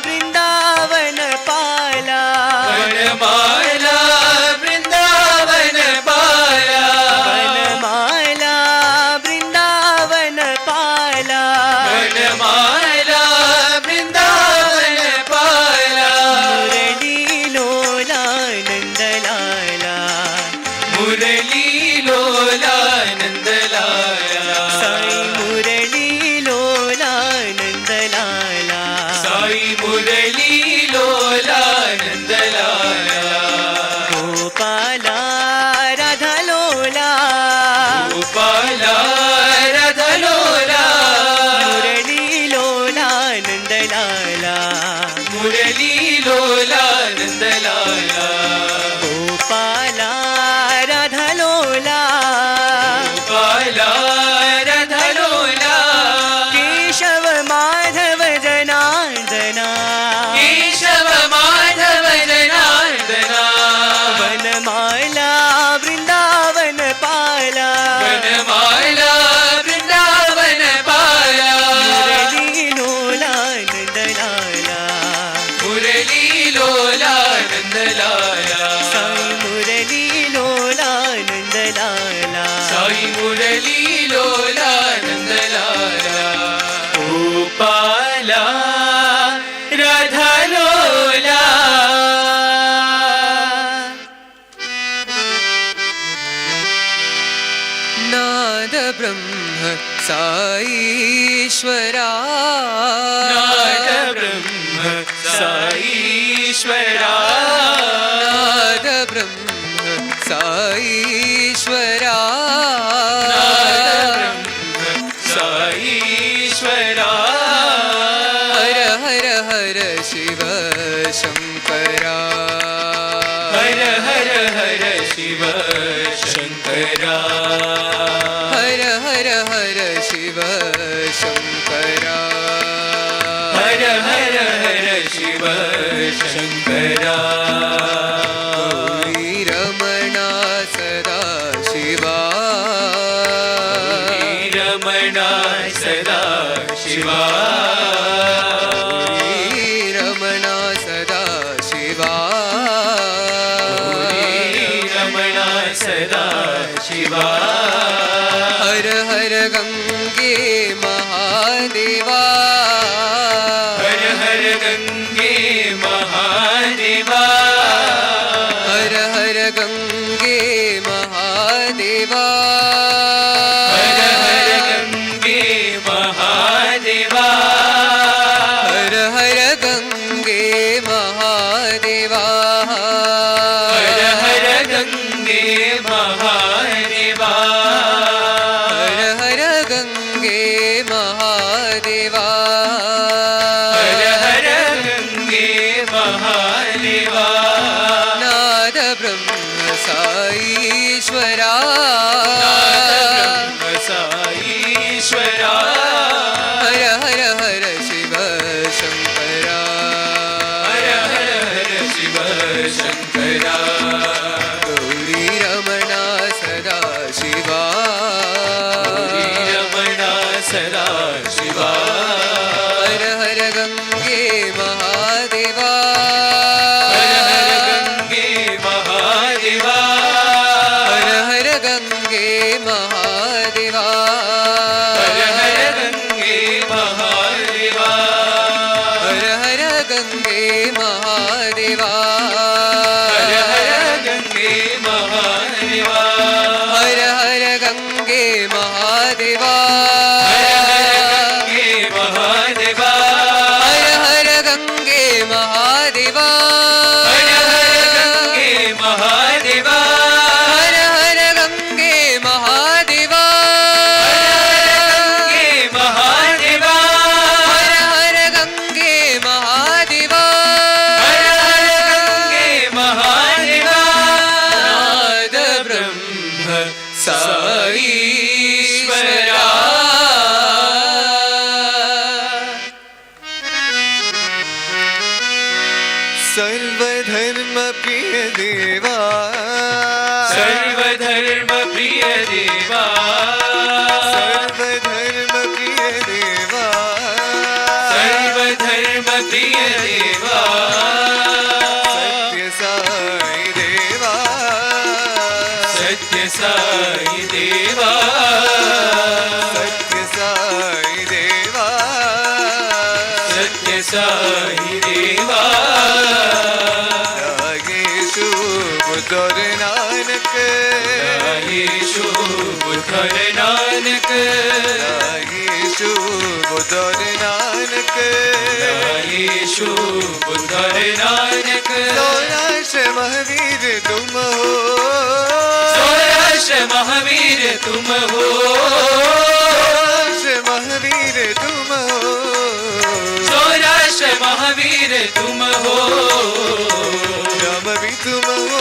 A: वृंदावन पाला,
C: वनमाला वृंदावन पाला,
A: वनमाला वृंदावन पाला,
C: वनमाला वृंदावन पाला,
A: मुरली लोला नंदलाला,
C: मुरली लोला नंदलाला,
A: साई मुरली लोला नंदलाला,
C: साई मुरली लोला नंदलाला,
A: गोपाला राधा लोला,
C: गोपाला राधा लोला,
A: मुरली लोला नंदलाला,
C: मुरली लोला नंदलाला,
A: गोपाला राधा लोला,
C: गोपाला राधा लोला,
A: केशव माधव जनार्दना,
C: केशव माधव जनार्दना,
A: वनमाला वृंदावन पाला,
C: वनमाला वृंदावन पाला,
A: मुरली लोला नंदलाला,
C: मुरली लोला नंदलाला,
A: साई मुरली लोला नंदलाला,
C: साई मुरली लोला नंदलाला, गोपाला राधा लोला।
E: नाद ब्रह्म साईश्वरा,
C: नाद ब्रह्म साईश्वरा,
E: नाद ब्रह्म साईश्वरा,
C: नाद ब्रह्म साईश्वरा,
E: हर हर हर शिव शंकरा,
C: हर हर हर शिव शंकरा,
E: हर हर हर शिव शंकरा,
C: हर हर हर
D: शंकरा
E: रमणा सदा शिवा
D: रमणा सदा शिवा
E: रमणा सदा शिवा
D: रमणा सदा शिवा
E: हर हर गंगे महादेवा
D: हर हर गंगे महादेवा
E: हर हर गंगे महादेवा
D: हर हर गंगे महादेवा
E: हर हर गंगे महादेवा
D: हर हर गंगे महादेवा
E: हर हर गंगे महादेवा
D: हर हर गंगे महादेवा
E: नाद ब्रह्म साईश्वरा
D: साईश्वरा
E: हर हर हर शिव शंकरा
D: हर हर हर शिव शंकरा
E: गौरी रमणा सदा शिवा
D: रमणा सदा शिवा
E: हर हर गंगे महादेवा
D: हर हर गंगे महादेवा
E: हर हर गंगे महादेवा
D: हर हर गंगे महादेवा
E: हर हर गंगे महादेवा
D: हर हर गंगे महादेवा
E: हर हर गंगे महादेवा
D: हर हर गंगे महादेवा
E: हर हर गंगे महादेवा
D: हर हर गंगे महादेवा
E: हर हर गंगे महादेवा
D: हर हर गंगे महादेवा
E: नाद ब्रह्म साईश्वरा
A: सर्वधर्म प्रिय देवा
D: सर्वधर्म प्रिय देवा
A: सर्वधर्म प्रिय देवा
D: सर्वधर्म प्रिय देवा
A: सत्य साई देवा
D: सत्य साई देवा
A: सत्य साई देवा
D: सत्य साई देवा
A: रागेशु बुद्धोर नानक
D: यीशु बुद्धर नानक
A: रागेशु बुद्धोर नानक
D: यीशु बुद्धर नानक
A: सौराष्ट्र महावीर तुम हो
D: सौराष्ट्र महावीर तुम हो
A: सौराष्ट्र महावीर तुम हो
D: सौराष्ट्र महावीर तुम हो
A: राम भी तुम हो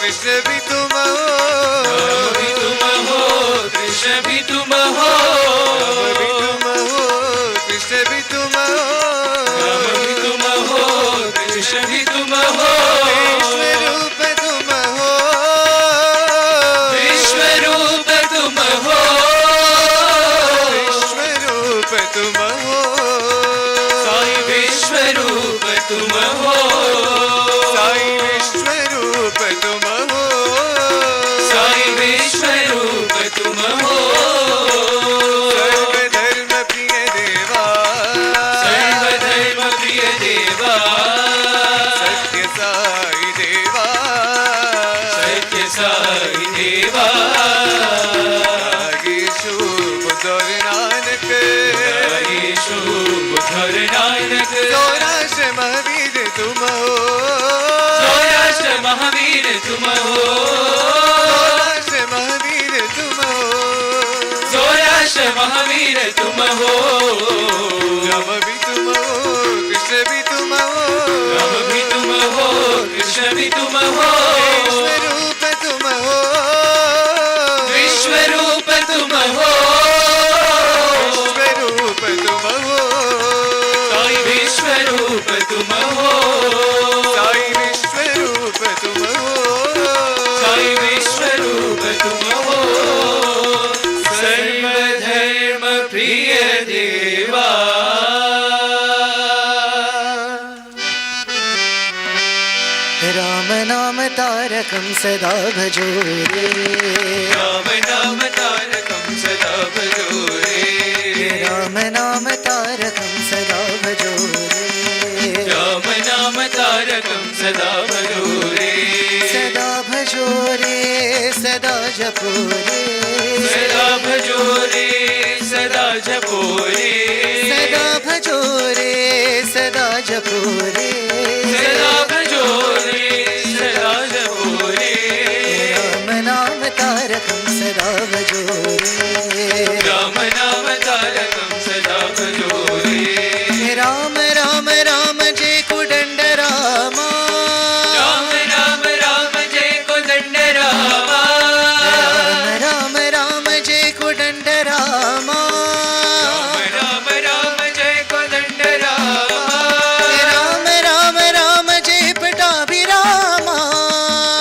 A: कृष्ण भी तुम हो
D: राम भी तुम हो कृष्ण भी तुम हो
A: राम भी तुम हो कृष्ण भी तुम हो
D: राम भी तुम हो कृष्ण भी तुम हो
A: विश्व रूप तुम हो
D: विश्व रूप तुम हो
A: विश्व रूप तुम हो
D: साई विश्व रूप तुम हो
A: साई विश्व रूप तुम हो
D: साई विश्व रूप तुम हो
A: सर्वधर्म प्रिय देवा
D: सर्वधर्म प्रिय देवा
A: सत्य साई देवा
D: सत्य साई देवा
A: रागेशु बुद्धोर नानक
D: यीशु बुद्धर नानक
A: सौराष्ट्र महावीर तुम हो
D: सौराष्ट्र महावीर तुम हो
A: सौराष्ट्र महावीर तुम हो
D: सौराष्ट्र महावीर तुम हो
A: राम भी तुम हो कृष्ण भी तुम हो
D: राम भी तुम हो कृष्ण भी तुम हो
A: विश्व रूप तुम हो
D: विश्व रूप तुम हो
A: विश्व रूप तुम हो
D: साई विश्व रूप तुम हो
F: तारकं सदा भजो रे
D: राम नाम तारकं सदा भजो रे
F: राम नाम तारकं सदा भजो रे
D: राम नाम तारकं सदा भजो रे
F: सदा भजो रे सदा जपो रे
D: सदा भजो रे सदा जपो रे
F: सदा भजो रे सदा जपो रे
D: सदा भजो रे सदा जपो रे
F: राम नाम तारकं सदा भजो रे
D: राम नाम तारकं सदा भजो रे
F: राम राम राम जय कुदंड रामा
D: राम राम राम जय कोदंड रामा
F: राम राम जय कुदंड रामा
D: राम राम जय कोदंड रामा
F: राम राम राम जय पटाभिरामा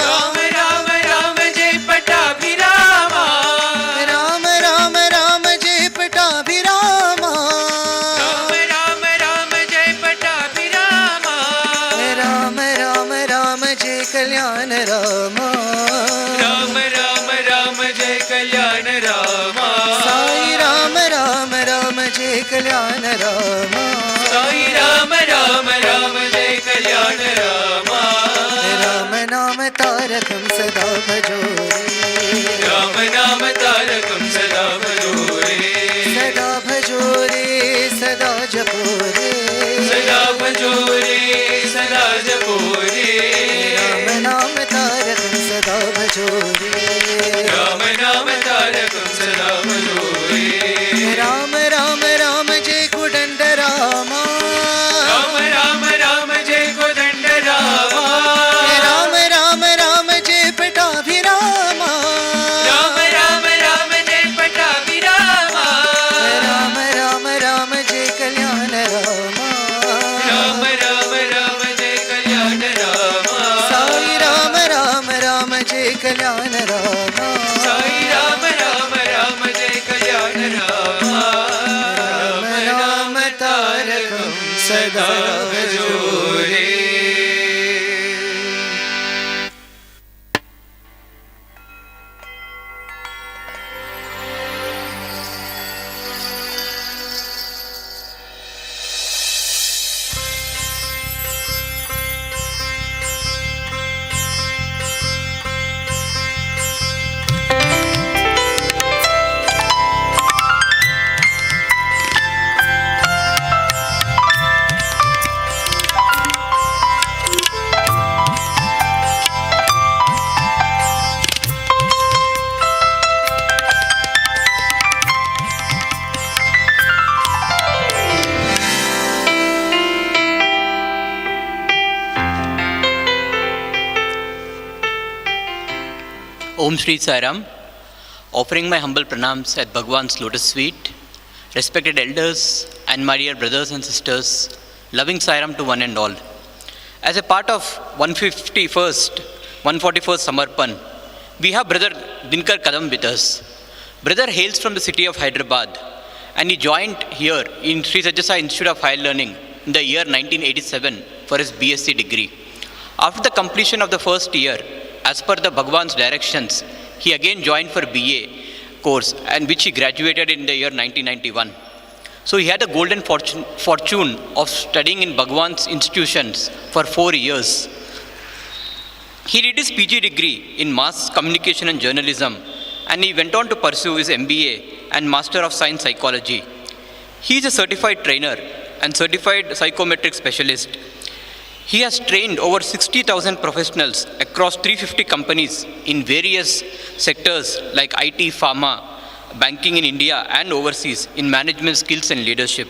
D: राम राम राम जय पटाभिरामा
F: राम राम राम जय पटाभिरामा
D: राम राम राम जय पटाभिरामा
F: राम राम राम जय कल्याण रामा
D: राम राम राम जय कल्याण रामा
F: साई राम राम राम जय कल्याण रामा
D: साई राम राम राम जय कल्याण रामा
F: राम नाम तारकं सदा भजो रे
D: राम नाम तारकं सदा भजो रे
F: सदा भजो रे सदा जपो रे
D: सदा भजो रे सदा जपो रे
F: राम नाम तारकं सदा भजो रे
D: राम नाम तारकं सदा भजो रे
F: राम राम राम जय कुदंड रामा
D: राम राम राम जय कोदंड रामा
F: राम राम राम जय पटाभिरामा
D: राम राम राम जय पटाभिरामा
F: राम राम राम जय कल्याण रामा
D: राम राम राम जय कल्याण रामा
F: साई राम राम राम जय कल्याण रामा
D: साई राम राम राम जय कल्याण रामा
F: राम नाम तारकं सदा भजो रे
C: Om Sri Sai Ram, offering my humble pranams at Bhagwan's lotus feet, respected elders and my dear brothers and sisters, loving Sai Ram to one and all. As a part of 141st Samarpan, we have brother Dinkar Kadam with us. Brother hails from the city of Hyderabad and he joined here in Sri Sathya Sai Institute of Higher Learning in the year 1987 for his B.Sc degree. After the completion of the first year, as per the Bhagwan's directions, he again joined for BA course and which he graduated in the year 1991. So he had the golden fortune of studying in Bhagwan's institutions for 4 years. He did his PG degree in mass communication and journalism and he went on to pursue his MBA and Master of Science Psychology. He is a certified trainer and certified psychometric specialist. He has trained over 60,000 professionals across 350 companies in various sectors like IT, pharma, banking in India and overseas in management skills and leadership.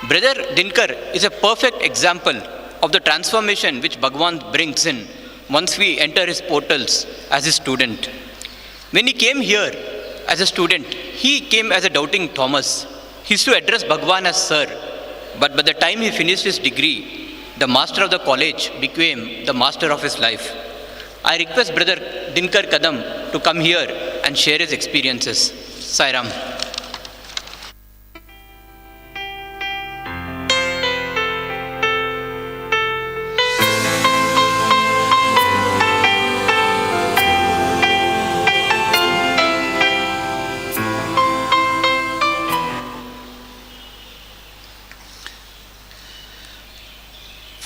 C: Brother Dinkar is a perfect example of the transformation which Bhagwan brings in once we enter his portals as a student. When he came here as a student, he came as a doubting Thomas. He used to address Bhagwan as sir, but by the time he finished his degree, the master of the college became the master of his life. I request Brother Dinkar Kadam to come here and share his experiences. Sai Ram.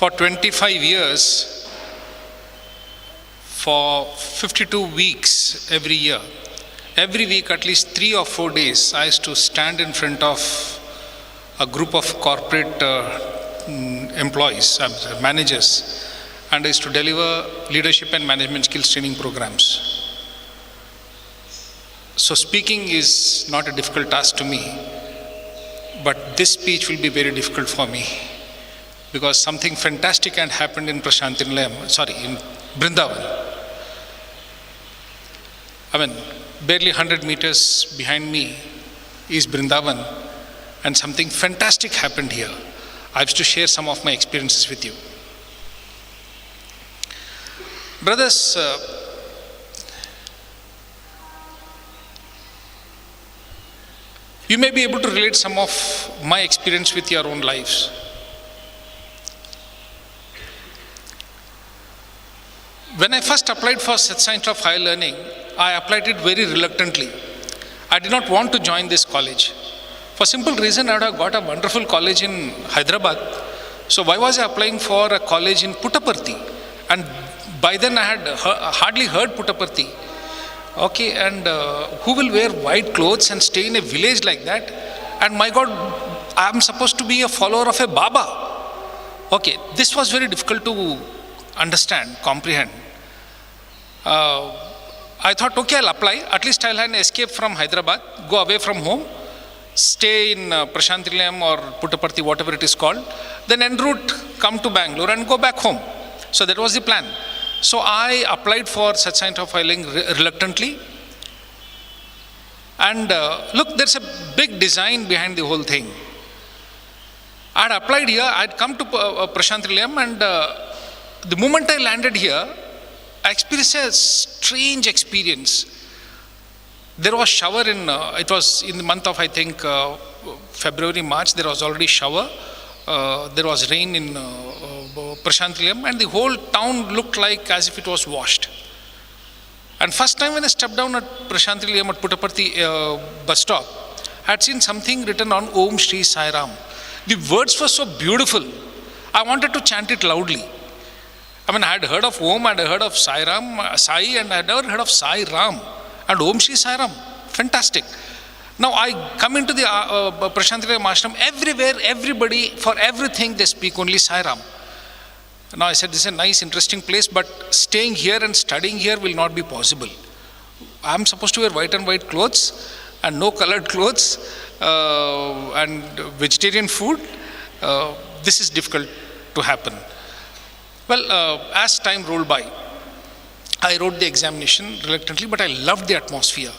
G: For 25 years, for 52 weeks every year, every week at least 3 or 4 days, I used to stand in front of a group of corporate employees, managers, and I used to deliver leadership and management skills training programs. So speaking is not a difficult task to me, but this speech will be very difficult for me because something fantastic had happened in Prasanthi Nilayam, in Brindavan. I mean, barely 100 meters behind me is Brindavan, and something fantastic happened here. I have to share some of my experiences with you. Brothers, you may be able to relate some of my experience with your own lives. When I first applied for Science of Higher Learning, I applied it very reluctantly. I did not want to join this college. For simple reason, I would have got a wonderful college in Hyderabad. So why was I applying for a college in Puttaparthi? And by then I had hardly heard Puttaparthi. Okay, and who will wear white clothes and stay in a village like that? And my God, I am supposed to be a follower of a Baba. Okay, this was very difficult to understand, comprehend. I thought, okay, I'll apply. At least I'll have an escape from Hyderabad, go away from home, stay in Prasanthi Nilayam or Puttaparthi, whatever it is called. Then en route, come to Bangalore and go back home. So that was the plan. So I applied for such kind of filing reluctantly. And look, there's a big design behind the whole thing. I had applied here, I had come to Prasanthi Nilayam, and the moment I landed here, I experienced a strange experience. There was shower it was in the month of, I think, February, March, there was already shower. There was rain in Prasanthi Nilayam, and the whole town looked like as if it was washed. And first time when I stepped down at Prasanthi Nilayam at Puttaparthi bus stop, I had seen something written on Om Sri Sai Ram. The words were so beautiful. I wanted to chant it loudly. I mean, I had heard of Om, I had heard of Sai Ram, Sai, and I had never heard of Sai Ram. And Om Sri Sai Ram, fantastic. Now I come into the Prasanthi Nilayam ashram, everywhere, everybody, for everything they speak only Sai Ram. Now I said, this is a nice, interesting place, but staying here and studying here will not be possible. I am supposed to wear white and white clothes and no colored clothes and vegetarian food. This is difficult to happen. Well, as time rolled by, I wrote the examination reluctantly, but I loved the atmosphere.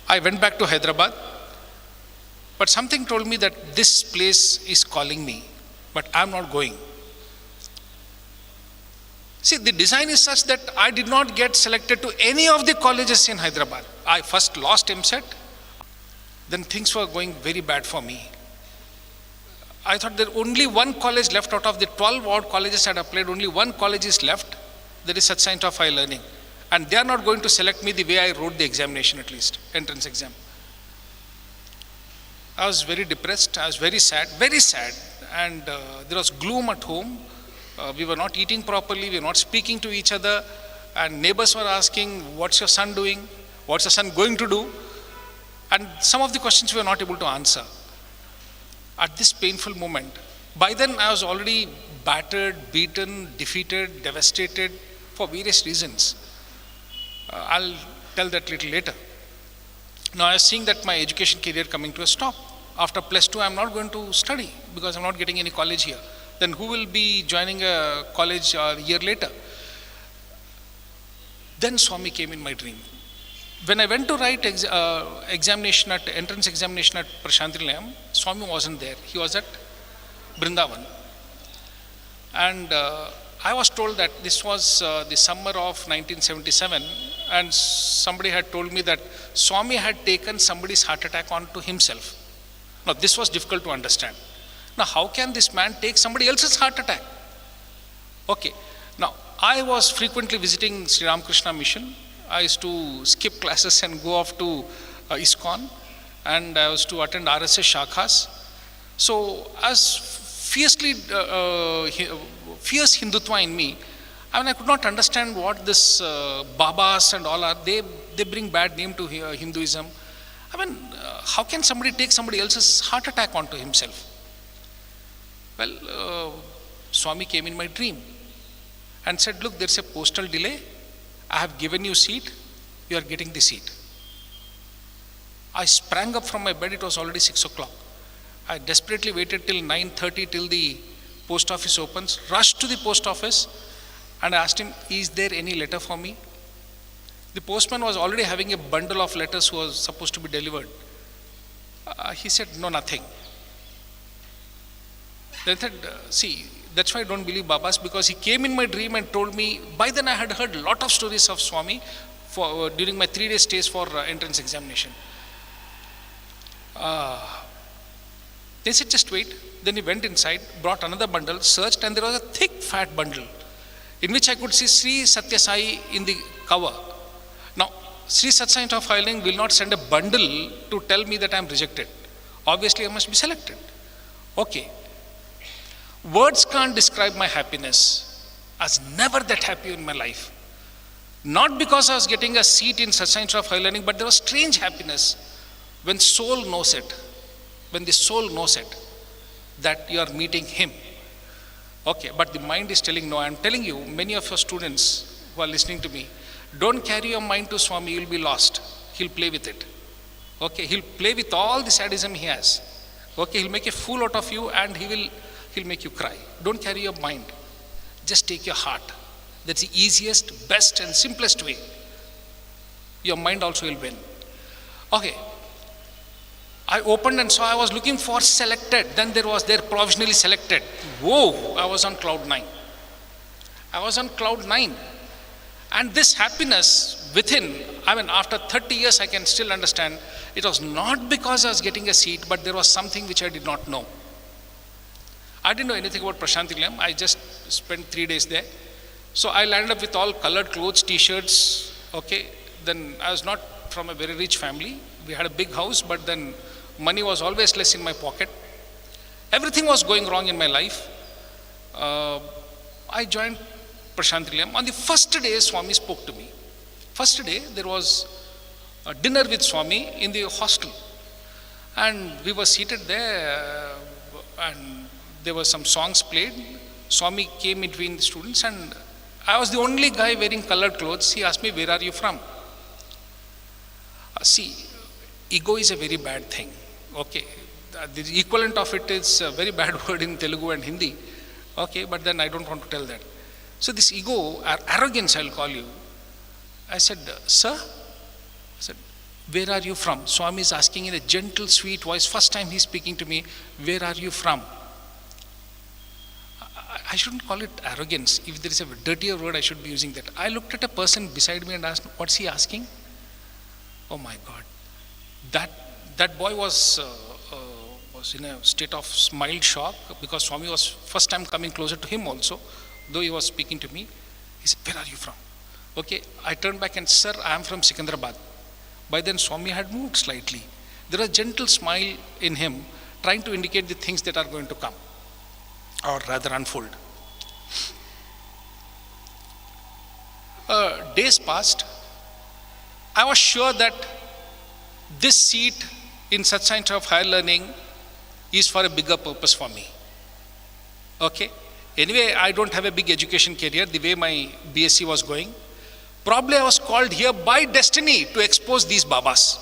G: I went back to Hyderabad, but something told me that this place is calling me, but I'm not going. See, the design is such that I did not get selected to any of the colleges in Hyderabad. I first lost M.Sc, then things were going very bad for me. I thought there only one college left out of the 12 odd colleges I had applied, only one college is left. There is such Science of Higher Learning. And they are not going to select me the way I wrote the examination, at least, entrance exam. I was very depressed, I was very sad, and there was gloom at home. We were not eating properly, we were not speaking to each other, and neighbors were asking, what's your son doing? What's your son going to do? And some of the questions we were not able to answer. At this painful moment, by then I was already battered, beaten, defeated, devastated for various reasons. I'll tell that little later. Now I was seeing that my education career coming to a stop. After plus 2, I'm not going to study because I'm not getting any college here. Then who will be joining a college a year later? Then Swami came in my dream. When I went to write entrance examination at Prasanthi Nilayam, Swami wasn't there. He was at Brindavan. And I was told that this was the summer of 1977, and somebody had told me that Swami had taken somebody's heart attack onto himself. Now this was difficult to understand. Now how can this man take somebody else's heart attack? Okay. Now I was frequently visiting Sri Ramakrishna Mission. I used to skip classes and go off to ISKCON, and I was to attend RSS Shakhas. So I was fierce Hindutva in me. I mean, I could not understand what this Babas and all are. They bring bad name to Hinduism. I mean, how can somebody take somebody else's heart attack onto himself? Well, Swami came in my dream and said, look, there's a postal delay. I have given you seat. You are getting the seat. I sprang up from my bed. It was already 6 o'clock. I desperately waited till 9:30 till the post office opens, rushed to the post office and I asked him, is there any letter for me? The postman was already having a bundle of letters who was supposed to be delivered. He said, no, nothing. Then I said, see, that's why I don't believe Babas, because he came in my dream and told me. By then I had heard a lot of stories of Swami during my 3-day stays for entrance examination. They said, just wait. Then he went inside, brought another bundle, searched, and there was a thick, fat bundle in which I could see Sri Sathya Sai in the cover. Now, Sri Sathya Sai filing will not send a bundle to tell me that I am rejected. Obviously, I must be selected. Okay. Words can't describe my happiness. I was never that happy in my life. Not because I was getting a seat in Sathya Sai of Higher Learning, but there was strange happiness when soul knows it. When the soul knows it, that you are meeting him. Okay, but the mind is telling no. I am telling you, many of your students who are listening to me, don't carry your mind to Swami, you will be lost. He'll play with it. Okay, he'll play with all the sadism he has. Okay, he'll make a fool out of you and he'll make you cry. Don't carry your mind. Just take your heart. That's the easiest, best and simplest way. Your mind also will win. Okay. I opened and saw I was looking for selected. Then there was there provisionally selected. Whoa, I was on cloud 9. I was on cloud 9. And this happiness within, I mean, after 30 years, I can still understand. It was not because I was getting a seat, but there was something which I did not know. I didn't know anything about Prasanthi Nilayam. I just spent 3 days there. So I landed up with all colored clothes, t-shirts. Okay. Then I was not from a very rich family. We had a big house, but then money was always less in my pocket. Everything was going wrong in my life. I joined Prasanthi Nilayam. On the first day, Swami spoke to me. First day, there was a dinner with Swami in the hostel. And we were seated there and there were some songs played. Swami came between the students and I was the only guy wearing colored clothes. He asked me, where are you from? See, ego is a very bad thing. Okay, the equivalent of it is a very bad word in Telugu and Hindi. Okay, but then I don't want to tell that. So this ego, arrogance I'll call you. I said, sir? I said, where are you from? Swami is asking in a gentle, sweet voice. First time he's speaking to me, where are you from? I shouldn't call it arrogance. If there is a dirtier word, I should be using that. I looked at a person beside me and asked, what's he asking? Oh my God. That boy was in a state of mild shock because Swami was first time coming closer to him also, though he was speaking to me. He said, where are you from? Okay, I turned back and, sir, I am from Secunderabad. By then Swami had moved slightly. There was a gentle smile in him, trying to indicate the things that are going to come, or rather unfold. Days passed. I was sure that this seat in Sathya Sai of Higher Learning is for a bigger purpose for me. Okay? Anyway, I don't have a big education career the way my BSc was going. Probably I was called here by destiny to expose these Babas.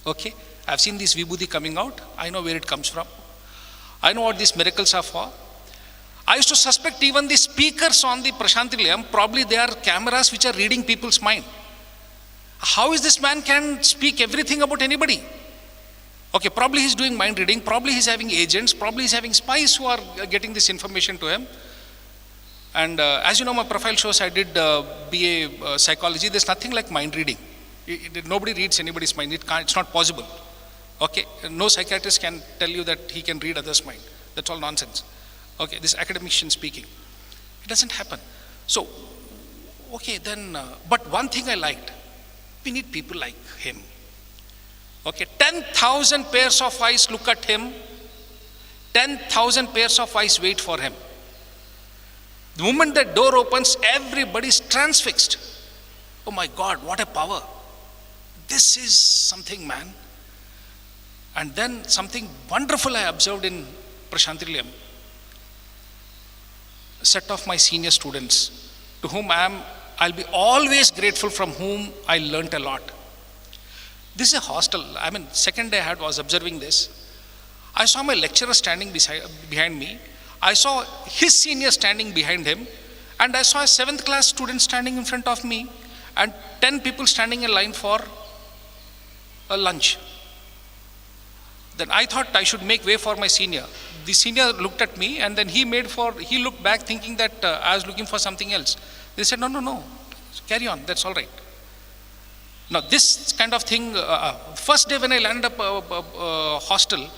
G: Okay? I've seen this Vibhuti coming out. I know where it comes from. I know what these miracles are for. I used to suspect even the speakers on the Prasanthi Nilayam, probably they are cameras which are reading people's mind. How is this man can speak everything about anybody? Okay, probably he's doing mind reading, probably he's having agents, probably he's having spies who are getting this information to him. And as you know, my profile shows I did BA psychology. There's nothing like mind reading. Nobody reads anybody's mind. It's not possible. Okay, no psychiatrist can tell you that he can read others' mind. That's all nonsense. Okay, this academician speaking. It doesn't happen. So, okay, then, but one thing I liked, we need people like him. Okay, 10,000 pairs of eyes look at him. 10,000 pairs of eyes wait for him. The moment that door opens, everybody is transfixed. Oh my God, what a power. This is something, man. And then something wonderful I observed in Prasanthi Nilayam. A set of my senior students to whom I'll be always grateful, from whom I learnt a lot. This is a hostel. Second day I was observing this. I saw my lecturer standing behind me. I saw his senior standing behind him. And I saw a 7th class student standing in front of me. And 10 people standing in line for a lunch. Then I thought I should make way for my senior. The senior looked at me, and then he looked back thinking that I was looking for something else. They said, no, carry on, that's all right. Now this kind of thing, first day when I landed up hostel,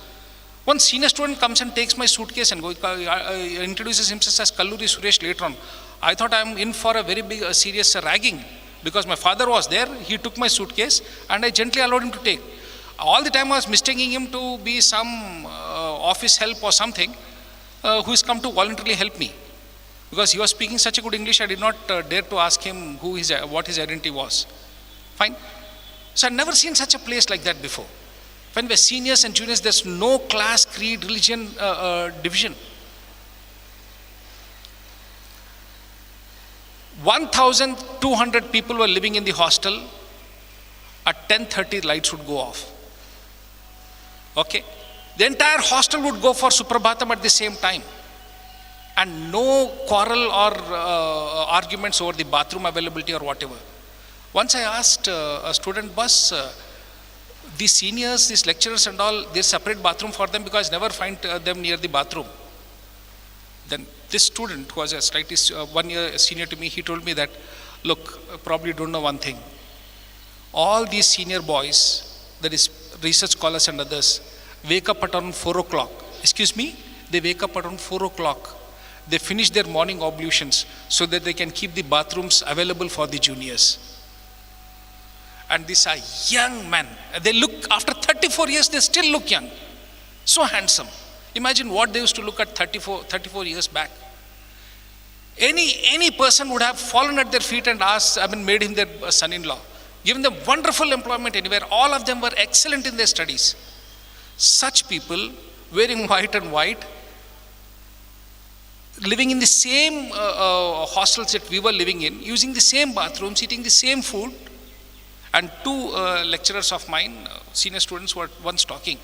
G: one senior student comes and takes my suitcase and introduces himself as Kalluri Suresh later on. I thought I'm in for a very big, serious ragging, because my father was there. He took my suitcase and I gently allowed him to take. All the time I was mistaking him to be some office help or something who has come to voluntarily help me. Because he was speaking such a good English, I did not dare to ask him what his identity was. Fine. So I've never seen such a place like that before. When we're seniors and juniors, there's no class, creed, religion division. 1,200 people were living in the hostel. At 10:30, lights would go off. Okay? The entire hostel would go for Suprabhatam at the same time. And no quarrel or arguments over the bathroom availability or whatever. Once I asked a student, boss, these seniors, these lecturers and all, there's separate bathroom for them, because I never find them near the bathroom. Then this student, who was a slightly 1 year senior to me, he told me that, look, probably don't know one thing. All these senior boys, that is research scholars and others, wake up at around 4 o'clock. Excuse me? They wake up around 4 o'clock. They finish their morning ablutions so that they can keep the bathrooms available for the juniors. And these are young men. They look, after 34 years, they still look young. So handsome. Imagine what they used to look at 34 years back. Any person would have fallen at their feet and made him their son-in-law. Given them wonderful employment anywhere. All of them were excellent in their studies. Such people, wearing white and white, living in the same hostels that we were living in, using the same bathrooms, eating the same food. And 2 lecturers of mine, senior students, were once talking.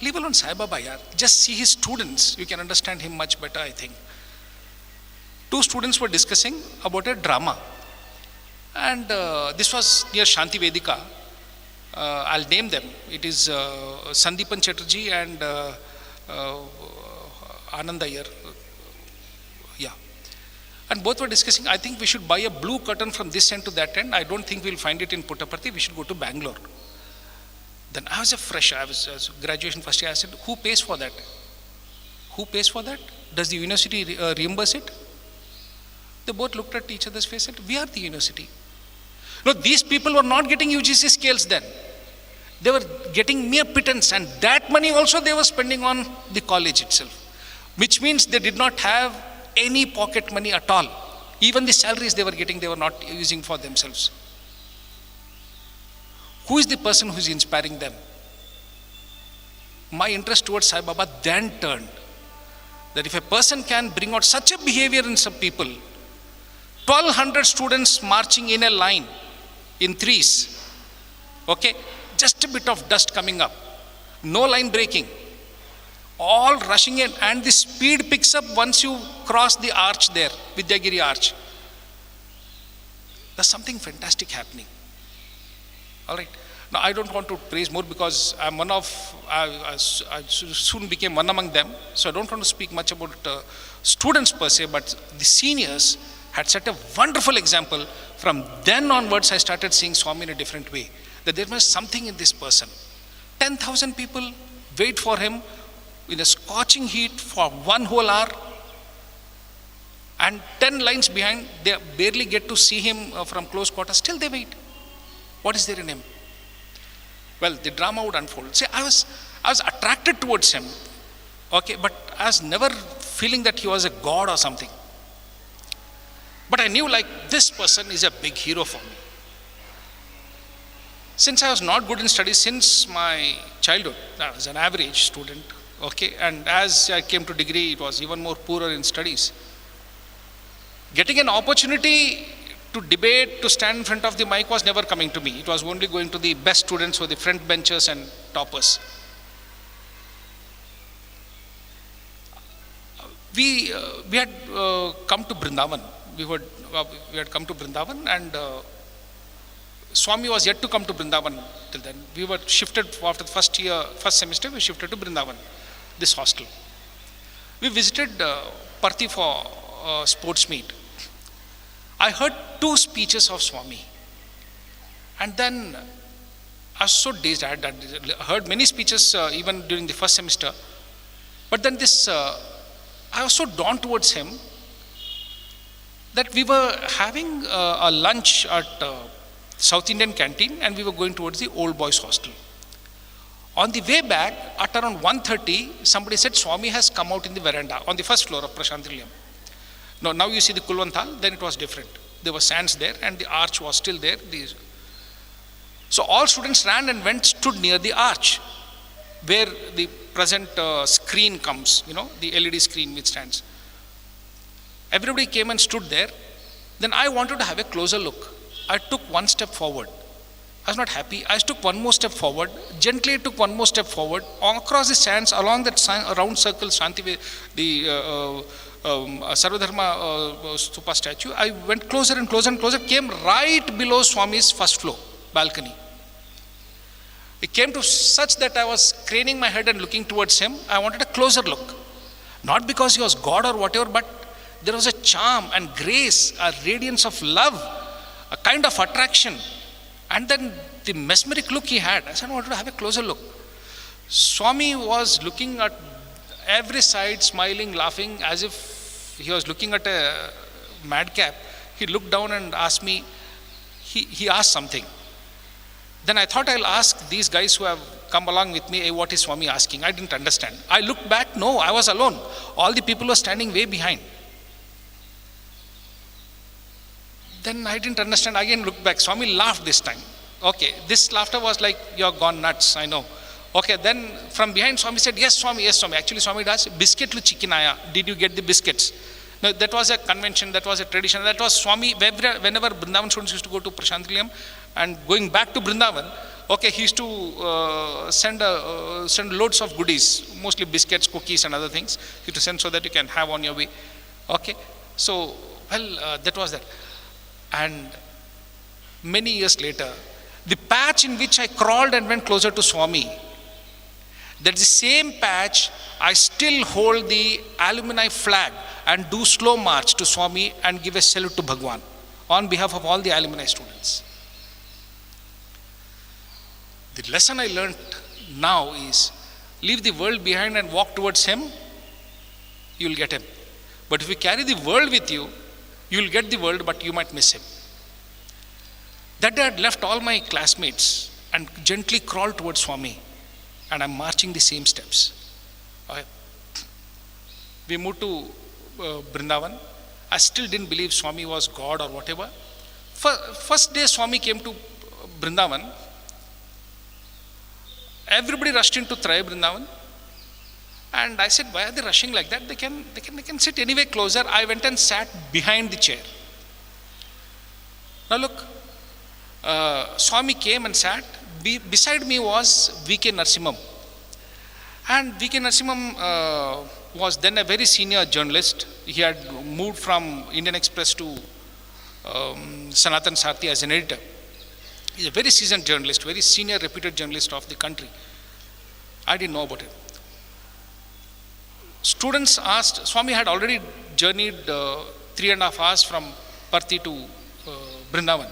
G: Leave alone Sai Baba, yaar. Just see his students. You can understand him much better, I think. 2 students were discussing about a drama. And this was near Shanti Vedika. I'll name them. It is Sandeepan Chatterjee and Anand Iyer. Yeah. And both were discussing, I think we should buy a blue curtain from this end to that end. I don't think we'll find it in Puttaparthi. We should go to Bangalore. Then I was a fresher. I was graduation first year. I said, who pays for that? Who pays for that? Does the university reimburse it? They both looked at each other's face and said, we are the university. No, these people were not getting UGC scales then. They were getting mere pittance, and that money also they were spending on the college itself. Which means they did not have any pocket money at all. Even the salaries they were getting, they were not using for themselves. Who is the person who is inspiring them? My interest towards Sai Baba then turned. That if a person can bring out such a behavior in some people, 1,200 students marching in a line, in threes, okay, just a bit of dust coming up, no line breaking, all rushing in, and the speed picks up once you cross the arch there, Vidyagiri arch. There's something fantastic happening. All right. Now, I don't want to praise more because I'm one of, I soon became one among them. So I don't want to speak much about students per se, but the seniors had set a wonderful example. From then onwards, I started seeing Swami in a different way. That there was something in this person. 10,000 people wait for him in a scorching heat for 1 whole hour. And 10 lines behind, they barely get to see him from close quarters. Still they wait. What is there in him? Well, the drama would unfold. See, I was attracted towards him. Okay, but I was never feeling that he was a god or something. But I knew like this person is a big hero for me. Since I was not good in studies since my childhood, I was an average student, okay, and as I came to degree, it was even more poorer in studies. Getting an opportunity to debate, to stand in front of the mic was never coming to me. It was only going to the best students or the front benchers and toppers. We had come to Brindavan. We had come to Brindavan, and Swami was yet to come to Brindavan till then. We were shifted after the first semester, we shifted to Brindavan, this hostel. We visited Parthi for sports meet. I heard 2 speeches of Swami, and then I was so dazed. I had heard many speeches even during the first semester, but then I was so drawn towards him that we were having a lunch at South Indian canteen, and we were going towards the old boys hostel. On the way back, at around 1:30, somebody said Swami has come out in the veranda on the first floor of Prasanthi Nilayam. Now you see the Kulvanthal, then it was different. There were sands there and the arch was still there. So all students ran and stood near the arch where the present screen comes, the LED screen which stands. Everybody came and stood there. Then I wanted to have a closer look. I took one step forward. I was not happy. I took one more step forward, gently took one more step forward, across the sands, along that round circle, Shanti, the Sarvadharma Stupa statue. I went closer and closer and closer, came right below Swami's first floor balcony. It came to such that I was craning my head and looking towards him. I wanted a closer look. Not because he was God or whatever, but there was a charm and grace, a radiance of love, a kind of attraction. And then the mesmeric look he had. I said, I wanted to have a closer look. Swami was looking at every side, smiling, laughing, as if he was looking at a madcap. He looked down and asked me, he asked something. Then I thought I'll ask these guys who have come along with me, hey, what is Swami asking? I didn't understand. I looked back, no, I was alone. All the people were standing way behind. Then I didn't understand, again looked back. Swami laughed this time. Okay, this laughter was like, you're gone nuts, I know. Okay, then from behind Swami said, yes Swami, yes Swami. Actually Swami does, biscuit lu chicken aya. Did you get the biscuits? No, that was a convention, that was a tradition. That was Swami, whenever Brindavan students used to go to Prasanthi Nilayam and going back to Brindavan, okay, he used to send loads of goodies, mostly biscuits, cookies and other things. He used to send so that you can have on your way. Okay, so, that was that. And many years later, the patch in which I crawled and went closer to Swami, that's the same patch, I still hold the alumni flag and do slow march to Swami and give a salute to Bhagwan on behalf of all the alumni students. The lesson I learned now is, leave the world behind and walk towards him, you will get him. But if you carry the world with you, you will get the world, but you might miss him. That day I had left all my classmates and gently crawled towards Swami, and I'm marching the same steps. Okay. We moved to Brindavan. I still didn't believe Swami was God or whatever. First day Swami came to Brindavan, everybody rushed into Traya Brindavan. And I said, why are they rushing like that? They can sit anyway closer. I went and sat behind the chair. Now look, Swami came and sat. Beside me was V.K. Narasimham. And V.K. Narasimham was then a very senior journalist. He had moved from Indian Express to Sanatan Sarthi as an editor. He's a very seasoned journalist, very senior reputed journalist of the country. I didn't know about it. Students asked, Swami had already journeyed 3.5 hours from Parthi to Brindavan.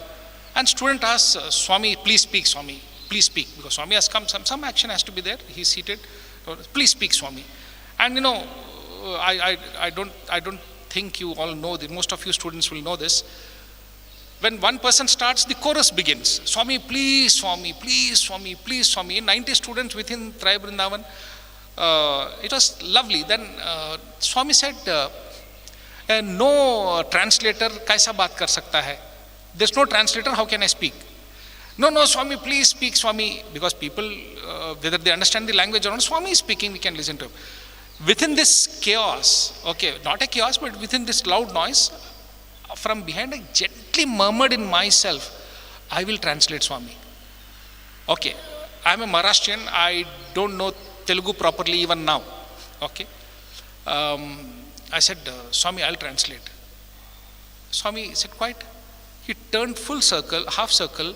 G: And student asked, Swami, please speak, Swami, please speak. Because Swami has come, some action has to be there. He's seated. Please speak, Swami. And I don't think you all know this. Most of you students will know this. When one person starts, the chorus begins. Swami, please, Swami, please, Swami, please, Swami. 90 students within Traya Brindavan. It was lovely. Then Swami said, no translator kaisa baat kar sakta hai? There's no translator, how can I speak? No, Swami, please speak, Swami. Because people, whether they understand the language or not, Swami is speaking, we can listen to him. Within this chaos, okay, not a chaos, but within this loud noise, from behind I gently murmured in myself, I will translate, Swami. Okay, I'm a Maharashtrian, I don't know Telugu properly even now. Okay. I said, Swami, I'll translate. Swami said, quiet. He turned full circle, half circle,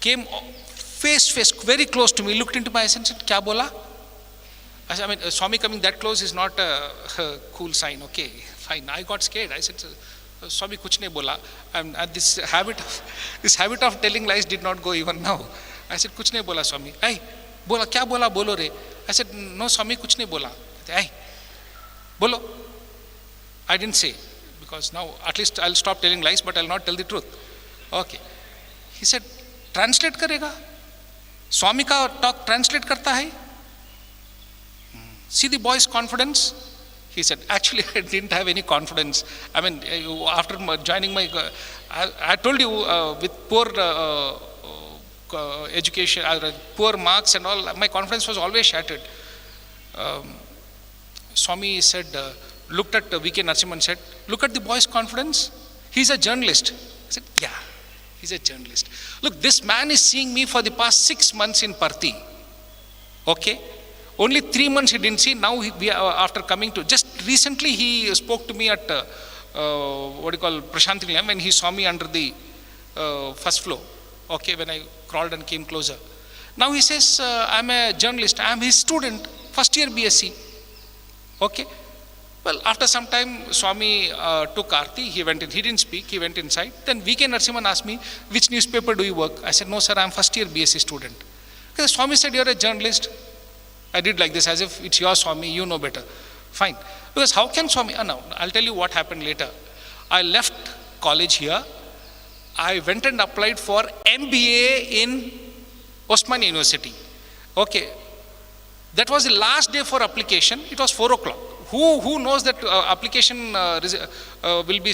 G: came face, very close to me, looked into my eyes and said, Kya bola? I mean, Swami coming that close is not a cool sign. Okay, fine. I got scared. I said, Swami, kuch nahi bola. And this habit of telling lies did not go even now. I said, kuch nahi bola, Swami. Hey, bola, kya bola, bolo re. I said, no, Swami, kuch nahi bola. Hey, bolo. I didn't say, because now at least I'll stop telling lies, but I'll not tell the truth. Okay. He said, translate karega? Swami ka talk translate karta hai? See the boy's confidence? He said, actually, I didn't have any confidence. I mean, after joining my, I told you, with poor education, poor marks and all, my confidence was always shattered. Swami said, looked at V.K. Narasimhan and said, look at the boy's confidence. He's a journalist. I said, yeah, he's a journalist. Look, this man is seeing me for the past 6 months in Parthi. Okay? Only 3 months he didn't see. Now, after coming to, just recently he spoke to me at, Prasanthi Nilayam, when he saw me under the first floor. Okay, when I crawled and came closer. Now he says, I'm a journalist. I'm his student, first year B.Sc. Okay. Well, after some time, Swami took Aarti. He went in. He didn't speak. He went inside. Then V.K. Narasimhan asked me, which newspaper do you work? I said, no, sir, I'm first year B.Sc student. Because Swami said, you're a journalist. I did like this, as if it's your Swami, you know better. Fine. Because how can Swami, no, I'll tell you what happened later. I left college here. I went and applied for MBA in Osmania University. Okay. That was the last day for application. It was 4 o'clock. Who knows that application will be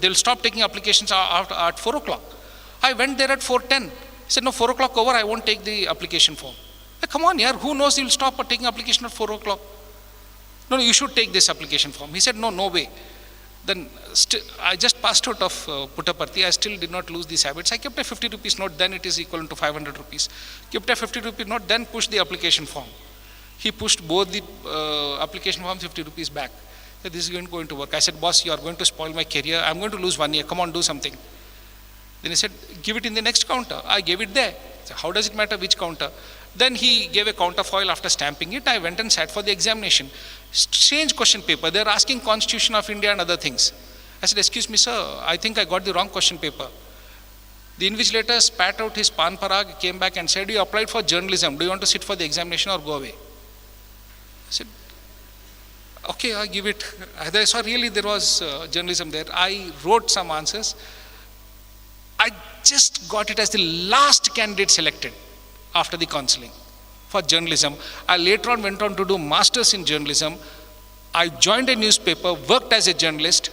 G: they'll stop taking applications at 4 o'clock. I went there at 4:10. He said, no, 4 o'clock over, I won't take the application form. Come on, yaar, who knows you'll stop taking application at 4 o'clock? No, you should take this application form. He said, no way. Then I just passed out of Puttaparthi. I still did not lose these habits. I kept a 50 rupees note, then it is equivalent to 500 rupees. Kept a 50 rupee note, then pushed the application form. He pushed both the application form 50 rupees back. Said, this is going to work. I said, boss, you are going to spoil my career. I'm going to lose 1 year. Come on, do something. Then he said, give it in the next counter. I gave it there. So how does it matter which counter? Then he gave a counterfoil after stamping it. I went and sat for the examination. Strange question paper. They're asking Constitution of India and other things. I said, excuse me, sir, I think I got the wrong question paper. The invigilator spat out his pan parag, came back and said, you applied for journalism. Do you want to sit for the examination or go away? I said, okay, I give it. I saw really there was journalism there. I wrote some answers. I just got it as the last candidate selected after the counseling for journalism. I later on went on to do masters in journalism. I joined a newspaper, worked as a journalist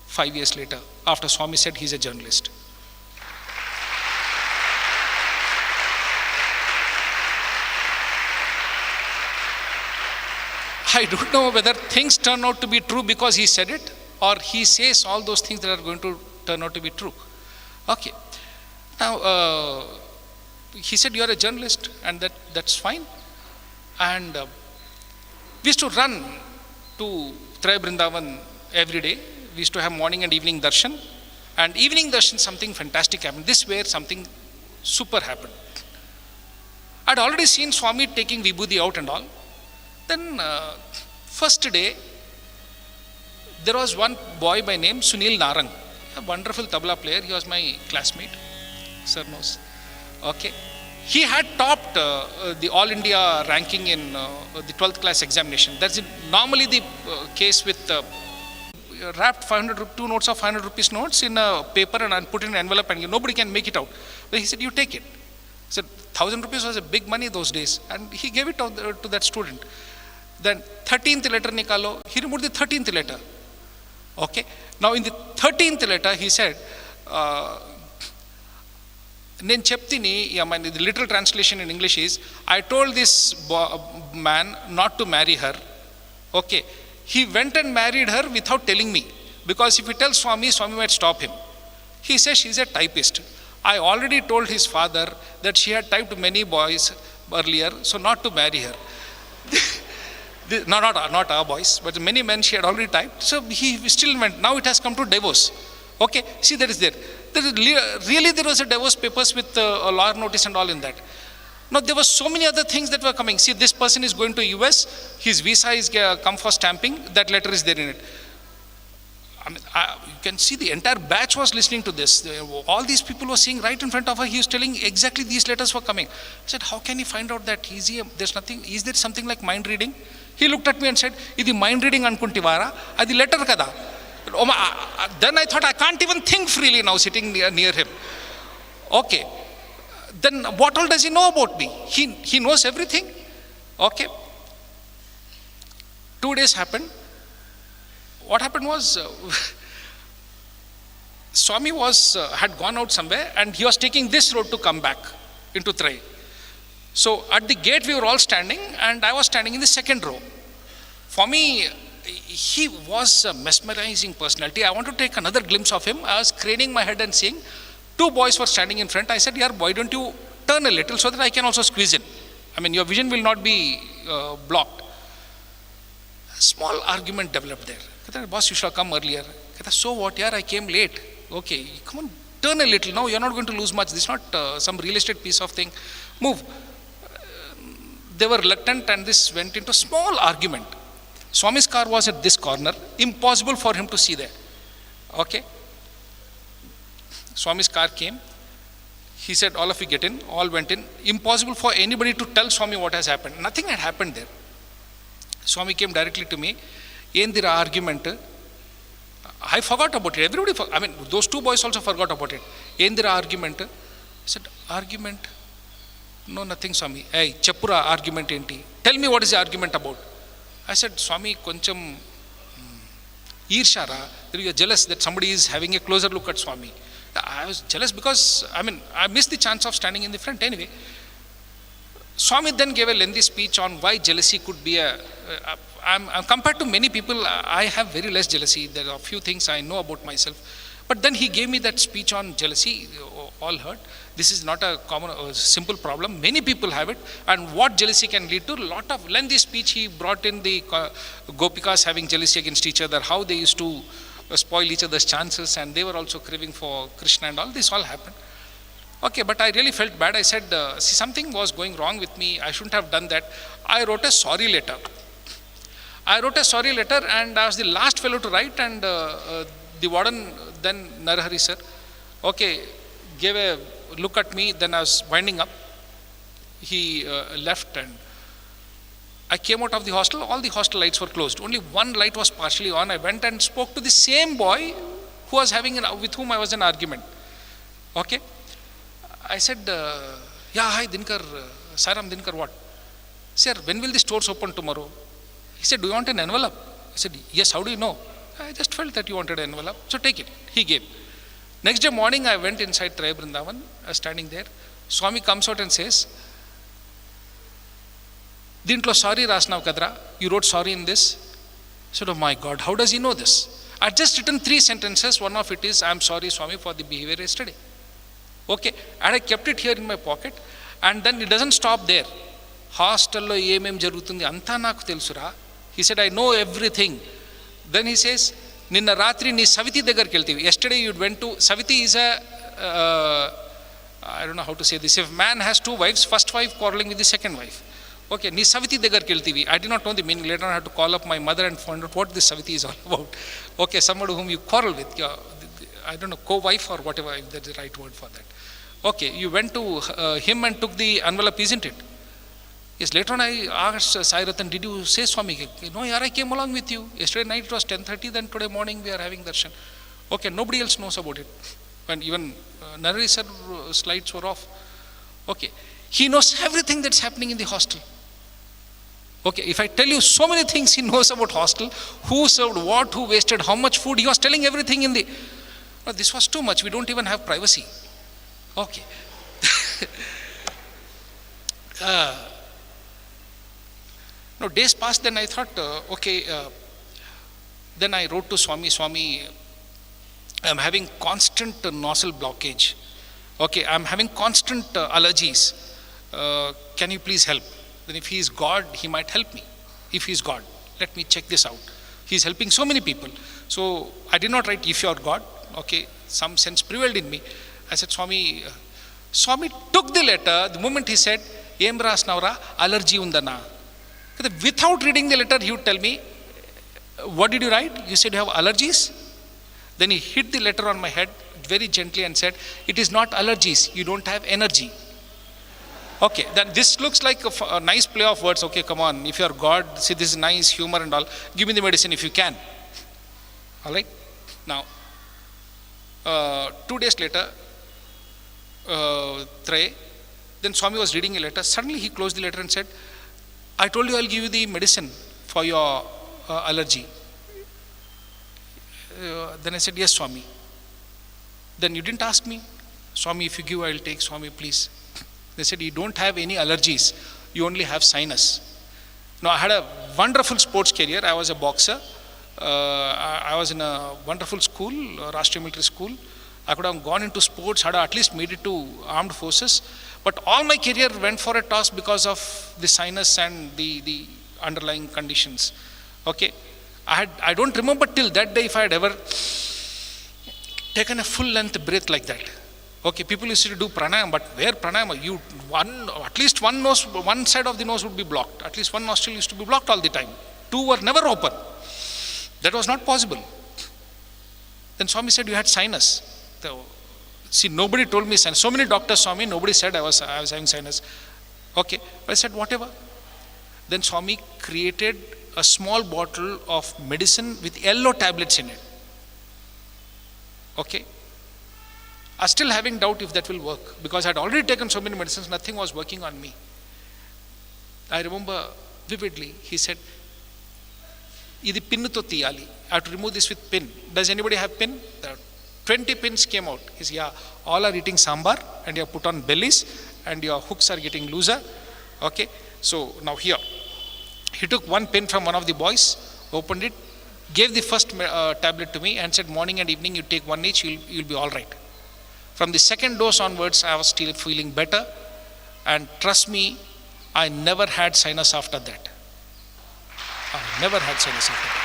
G: 5 years later, after Swami said he's a journalist. I don't know whether things turn out to be true because he said it, or he says all those things that are going to turn out to be true. Okay. Now, he said, you're a journalist, and that's fine. And we used to run to Brindavan every day. We used to have morning and evening darshan. And evening darshan, something fantastic happened. This where something super happened. I'd already seen Swami taking Vibhuti out and all. Then, first day, there was one boy by name Sunil Narang, a wonderful tabla player. He was my classmate. Sir knows. Okay. He had topped the All India ranking in the 12th class examination. That's normally the case with wrapped 2 notes of 500 rupees notes in a paper and put in an envelope and nobody can make it out. But he said, you take it. He said, 1,000 rupees was a big money those days, and he gave it to that student. Then 13th letter nikalo, he removed the 13th letter. Okay. Now in the 13th letter he said, Nen cheptini, the literal translation in English is, I told this man not to marry her. Okay. He went and married her without telling me, because if he tells Swami, Swami might stop him. He says she's a typist. I already told his father that she had typed many boys earlier, so not to marry her. No, not our boys, but many men she had already typed. So he still went. Now it has come to divorce. Okay, see, that is there. Really there was a divorce papers with a lawyer notice and all in that. Now there were so many other things that were coming. See, this person is going to US, his visa is come for stamping, that letter is there in it. I mean, you can see the entire batch was listening to this. All these people were seeing right in front of her. He was telling exactly these letters were coming. I said, how can he find out that? There's nothing. Is there something like mind reading? He looked at me and said, "Idi mind reading ankuntivara, adi letter kada." Then I thought, I can't even think freely now sitting near him. Okay. Then what all does he know about me? He knows everything. Okay. 2 days happened. What happened was, Swami had gone out somewhere and he was taking this road to come back into Trai. So at the gate we were all standing and I was standing in the second row. For me, he was a mesmerizing personality. I want to take another glimpse of him. I was craning my head and seeing 2 boys were standing in front. I said, "Yaar, why don't you turn a little so that I can also squeeze in? I mean, your vision will not be blocked." A small argument developed there. "Boss, you should have come earlier." "So what, yaar, I came late." "Okay, come on, turn a little. No, you're not going to lose much. This is not some real estate piece of thing. Move." They were reluctant and this went into small argument. Swami's car was at this corner. Impossible for him to see there. Okay. Swami's car came. He said, "All of you get in." All went in. Impossible for anybody to tell Swami what has happened. Nothing had happened there. Swami came directly to me. Endira argument. I forgot about it. Everybody, those 2 boys also forgot about it. Endira argument. I said, "Argument? No, nothing, Swami." "Hey, Chapura argument enti. Tell me what is the argument about." I said, "Swami, koncham Irshara, you are jealous that somebody is having a closer look at Swami." I was jealous because, I missed the chance of standing in the front anyway. Swami then gave a lengthy speech on why jealousy could be I'm compared to many people, I have very less jealousy. There are a few things I know about myself. But then he gave me that speech on jealousy, all heard. This is not a simple problem. Many people have it. And what jealousy can lead to, lot of lengthy speech. He brought in the Gopikas having jealousy against each other, how they used to spoil each other's chances, and they were also craving for Krishna and all. This all happened. Okay, but I really felt bad. I said, see, something was going wrong with me. I shouldn't have done that. I wrote a sorry letter. And I was the last fellow to write, and the warden, then Narahari sir, okay, gave a look at me. Then I was winding up. He left and I came out of the hostel. All the hostel lights were closed. Only one light was partially on. I went and spoke to the same boy who was with whom I was in argument. Okay. I said, yeah, hi Dinkar, Sairam Dinkar, what? Sir, when will the stores open tomorrow? He said, do you want an envelope? I said, yes, how do you know? I just felt that you wanted an envelope, so take it. He gave. Next day morning, I went inside Trai Brindavan, I was standing there. Swami comes out and says, Dintlo sorry Rasnav Kadra, you wrote sorry in this? I said, oh my God, how does he know this? I had just written 3 sentences. One of it is, I am sorry Swami for the behavior yesterday. Okay, and I kept it here in my pocket. And then it doesn't stop there. Hostel lo em jarugutundi anta naaku telusura. He said, I know everything. Then he says, Ninna ratri nee Saviti dagar keltivi. Yesterday you went to, Saviti is I don't know how to say this. If man has 2 wives, first wife quarreling with the second wife. Okay, nee Saviti dagar keltivi. I did not know the meaning. Later on I had to call up my mother and find out what this Saviti is all about. Okay, somebody whom you quarrel with. I don't know, co-wife or whatever, if that's the right word for that. Okay, you went to him and took the envelope, isn't it? Yes, later on I asked Sai Ratan, did you say Swami? No, yaar, I came along with you. Yesterday night it was 10:30, then today morning we are having darshan. Okay, nobody else knows about it. And even Narari sir slides were off. Okay, He knows everything that's happening in the hostel. Okay, if I tell you so many things he knows about hostel, who served what, who wasted how much food, he was telling everything in the... But this was too much, we don't even have privacy. Okay. No, days passed, then I thought, then I wrote to Swami, Swami, I'm having constant nostril blockage. Okay, I'm having constant allergies. Can you please help? Then if he is God, he might help me. If he is God, let me check this out. He is helping so many people. So I did not write, if you are God. Okay, some sense prevailed in me. I said, Swami, Swami took the letter. The moment he said, Em rasnavra, allergy undana. Without reading the letter, he would tell me, what did you write? You said you have allergies? Then he hit the letter on my head very gently and said, it is not allergies, you don't have energy. Okay, then this looks like a nice play of words. Okay, come on, if you are God, see this is nice humor and all, give me the medicine if you can. All right, now, 2 days later, then Swami was reading a letter. Suddenly he closed the letter and said, I told you I'll give you the medicine for your allergy. Then I said, yes, Swami. Then you didn't ask me, Swami, if you give, I'll take. Swami, please. They said, you don't have any allergies, you only have sinus. Now, I had a wonderful sports career. I was a boxer. I was in a wonderful school, Rashtriya Military School. I could have gone into sports, had at least made it to armed forces. But all my career went for a toss because of the sinus and the underlying conditions. Okay, I don't remember till that day if I had ever taken a full length breath like that. Okay, people used to do pranayama, but where pranayama? At least one side of the nose would be blocked. At least one nostril used to be blocked all the time. 2 were never open. That was not possible. Then Swami said, you had sinus. See, nobody told me sinus. So many doctors saw me, nobody said I was having sinus. Okay, but I said, whatever. Then Swami created a small bottle of medicine with yellow tablets in it. Okay. I was still having doubt if that will work because I had already taken so many medicines, nothing was working on me. I remember vividly, he said, Idi pinnu to tiyali. I have to remove this with pin. Does anybody have pin? There are 20 pins came out. He said, yeah, all are eating sambar and you have put on bellies and your hooks are getting looser. Okay, so now here. He took one pin from one of the boys, opened it, gave the first tablet to me and said, morning and evening you take one each, you'll be all right. From the second dose onwards, I was still feeling better. And trust me, I never had sinus after that. I never had sinus after that.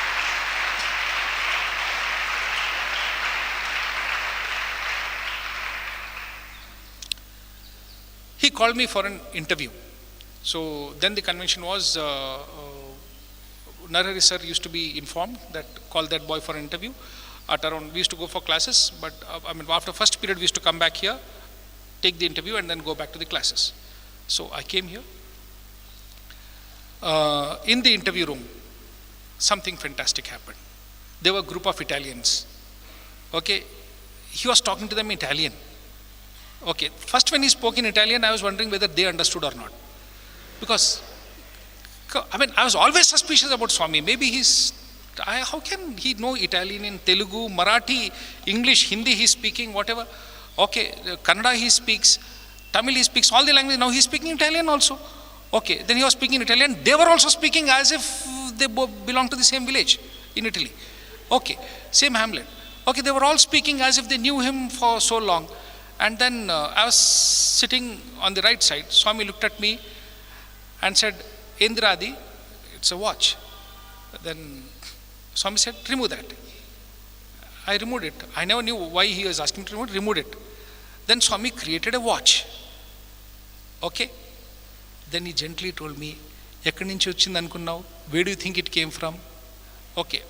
G: He called me for an interview. So then the convention was, Narahari sir used to be informed that call that boy for an interview. At around, we used to go for classes, but after first period we used to come back here, take the interview and then go back to the classes. So I came here. In the interview room, something fantastic happened. There were a group of Italians. Okay, he was talking to them in Italian. Okay, first when he spoke in Italian, I was wondering whether they understood or not. Because, I was always suspicious about Swami. Maybe how can he know Italian in Telugu, Marathi, English, Hindi he's speaking, whatever. Okay, Kannada he speaks, Tamil he speaks, all the language. Now he's speaking Italian also. Okay, then he was speaking Italian. They were also speaking as if they both belong to the same village in Italy. Okay, same hamlet. Okay, they were all speaking as if they knew him for so long. And then I was sitting on the right side. Swami looked at me and said, Indradi, it's a watch. Then Swami said, remove that. I removed it. I never knew why he was asking to remove it, removed it. Then Swami created a watch. Okay. Then he gently told me, Ekkadi nunchi vachindi anukunnavu? Where do you think it came from? Okay.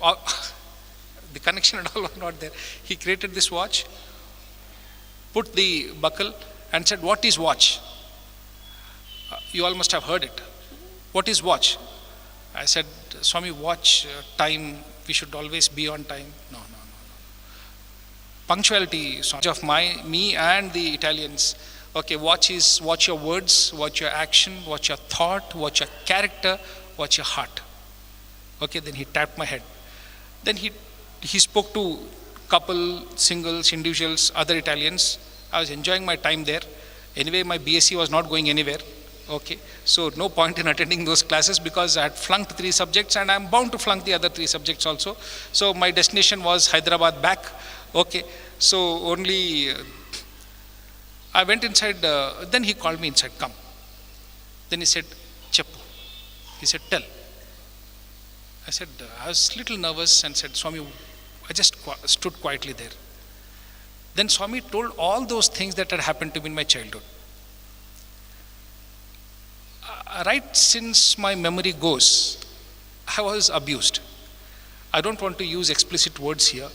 G: The connection and all were not there. He created this watch, put the buckle and said, what is watch? You all must have heard it. What is watch? I said, Swami, watch time, we should always be on time. No. Punctuality of me and the Italians Okay, watch your words, watch your action, watch your thought, watch your character, watch your heart. Okay, then he tapped my head. Then he spoke to couple, singles, individuals, other Italians. I was enjoying my time there. Anyway, my BSc was not going anywhere. Okay, so no point in attending those classes because I had flunked 3 subjects and I'm bound to flunk the other 3 subjects also. So my destination was Hyderabad back. Okay, so only I went inside, then he called me inside, come. Then he said, Cheppu. He said, tell. I said, I was a little nervous and said, Swami, I just stood quietly there. Then Swami told all those things that had happened to me in my childhood. Right since my memory goes, I was abused. I don't want to use explicit words here.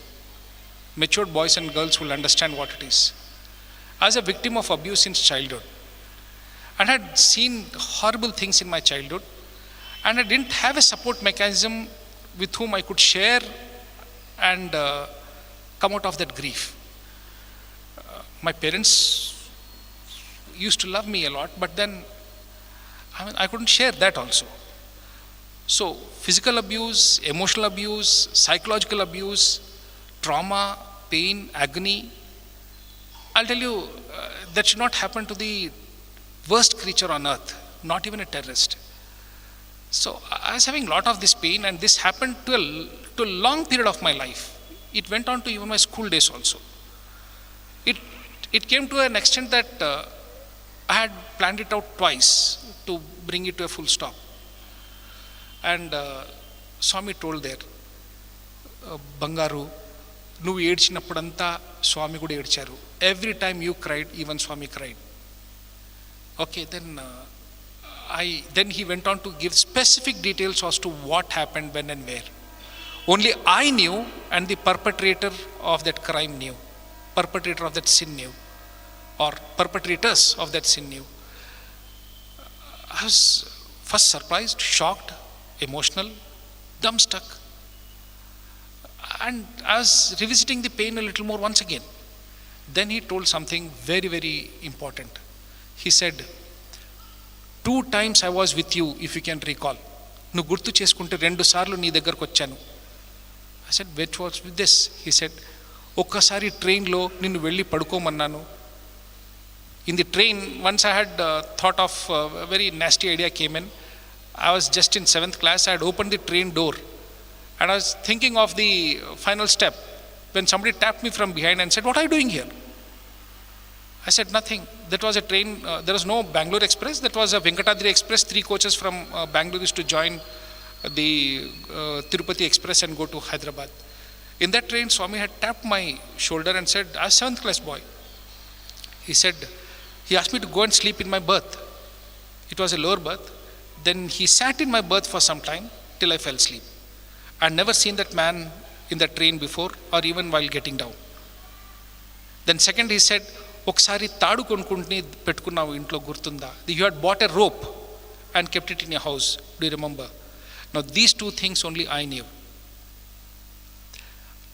G: Matured boys and girls will understand what it is. I was a victim of abuse since childhood and had seen horrible things in my childhood, and I didn't have a support mechanism with whom I could share and come out of that grief. My parents used to love me a lot, but then I couldn't share that also. So physical abuse, emotional abuse, psychological abuse, trauma, pain, agony, I'll tell you, that should not happen to the worst creature on earth, not even a terrorist. So I was having a lot of this pain, and this happened to a long period of my life. It went on to even my school days also. It came to an extent that I had planned it out twice to bring it to a full stop. And Swami told there, Bangaru, నువ్వు ఏడ్చినప్పుడంతా స్వామి కూడా ఏడ్చారు. Every time you cried, even Swami cried. Okay, then he went on to give specific details as to what happened, when and where. Only I knew, and the perpetrator of that crime knew, perpetrator of that sin knew, or perpetrators of that sin knew. I was first surprised, shocked, emotional, dumbstruck. And I was revisiting the pain a little more once again. Then he told something very, very important. He said, 2 times I was with you, if you can recall. నువ్వు గుర్తు చేసుకుంటే 2 సార్లు నీ దగ్గరకు వచ్చాను. I said, which was with this? He said, ఒక్కసారి ట్రైన్లో నిన్ను వెళ్ళి పడుకోమన్నాను. In the train, once I had thought of a very nasty idea came in. I was just in 7th class. I had opened the train door and I was thinking of the final step when somebody tapped me from behind and said, what are you doing here? I said, nothing. That was a train, there was no Bangalore Express. That was a Venkatadri Express. 3 coaches from Bangalore used to join the Tirupati Express and go to Hyderabad. In that train, Swami had tapped my shoulder and said, I was a 7th class boy. He asked me to go and sleep in my berth. It was a lower berth. Then he sat in my berth for some time till I fell asleep. I had never seen that man in that train before or even while getting down. Then second he said, ఒకసారి తాడు కొనుక్కుంటుని పెట్టుకున్నావు ఇంట్లో గుర్తుందా? You had bought a rope and kept it in your house. Do you remember? Now these 2 things only I knew.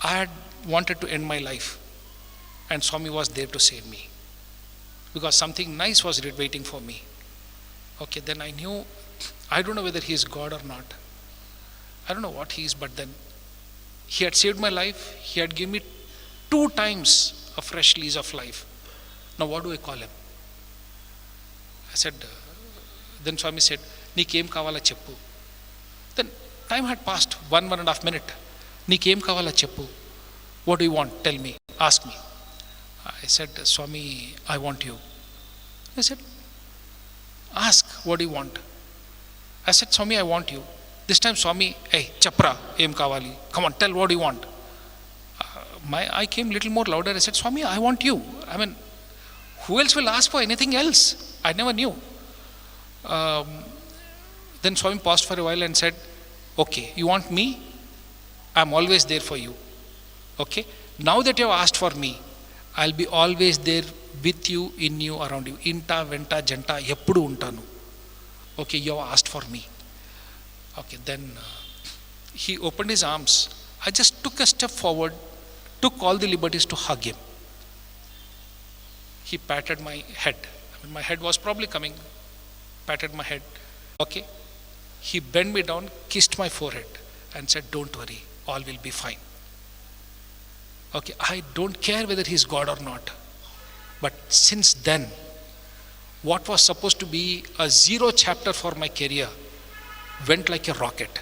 G: I had wanted to end my life and Swami was there to save me because something nice was waiting for me. Okay, then I knew, I don't know whether he is God or not. I don't know what he is, but then he had saved my life. He had given me 2 times a fresh lease of life. Now what do I call him? I said, then Swami said, నీకేం కావాలా చెప్పు. Then time had passed, 1.5 minutes. నీకేం కావాలా చెప్పు. What do you want? Tell me. Ask me. I said, Swami, I want you. I said, ask, what do you want? I said, Swami, I want you. This time Swami, hey, chapra, em kavali. Come on, tell, what do you want? I came little more louder. I said, Swami, I want you. I mean, who else will ask for anything else? I never knew. Then Swami paused for a while and said, okay, you want me? I'm always there for you. Okay, now that you have asked for me, I'll be always there with you, in you, around you. Inta, venta, janta, eppudu untanu. Okay, you have asked for me. Okay, then he opened his arms. I just took a step forward, took all the liberties to hug him. He patted my head. My head was probably coming. Patted my head. Okay. He bent me down, kissed my forehead and said, don't worry, all will be fine. Okay, I don't care whether he's God or not. But since then, what was supposed to be a zero chapter for my career went like a rocket.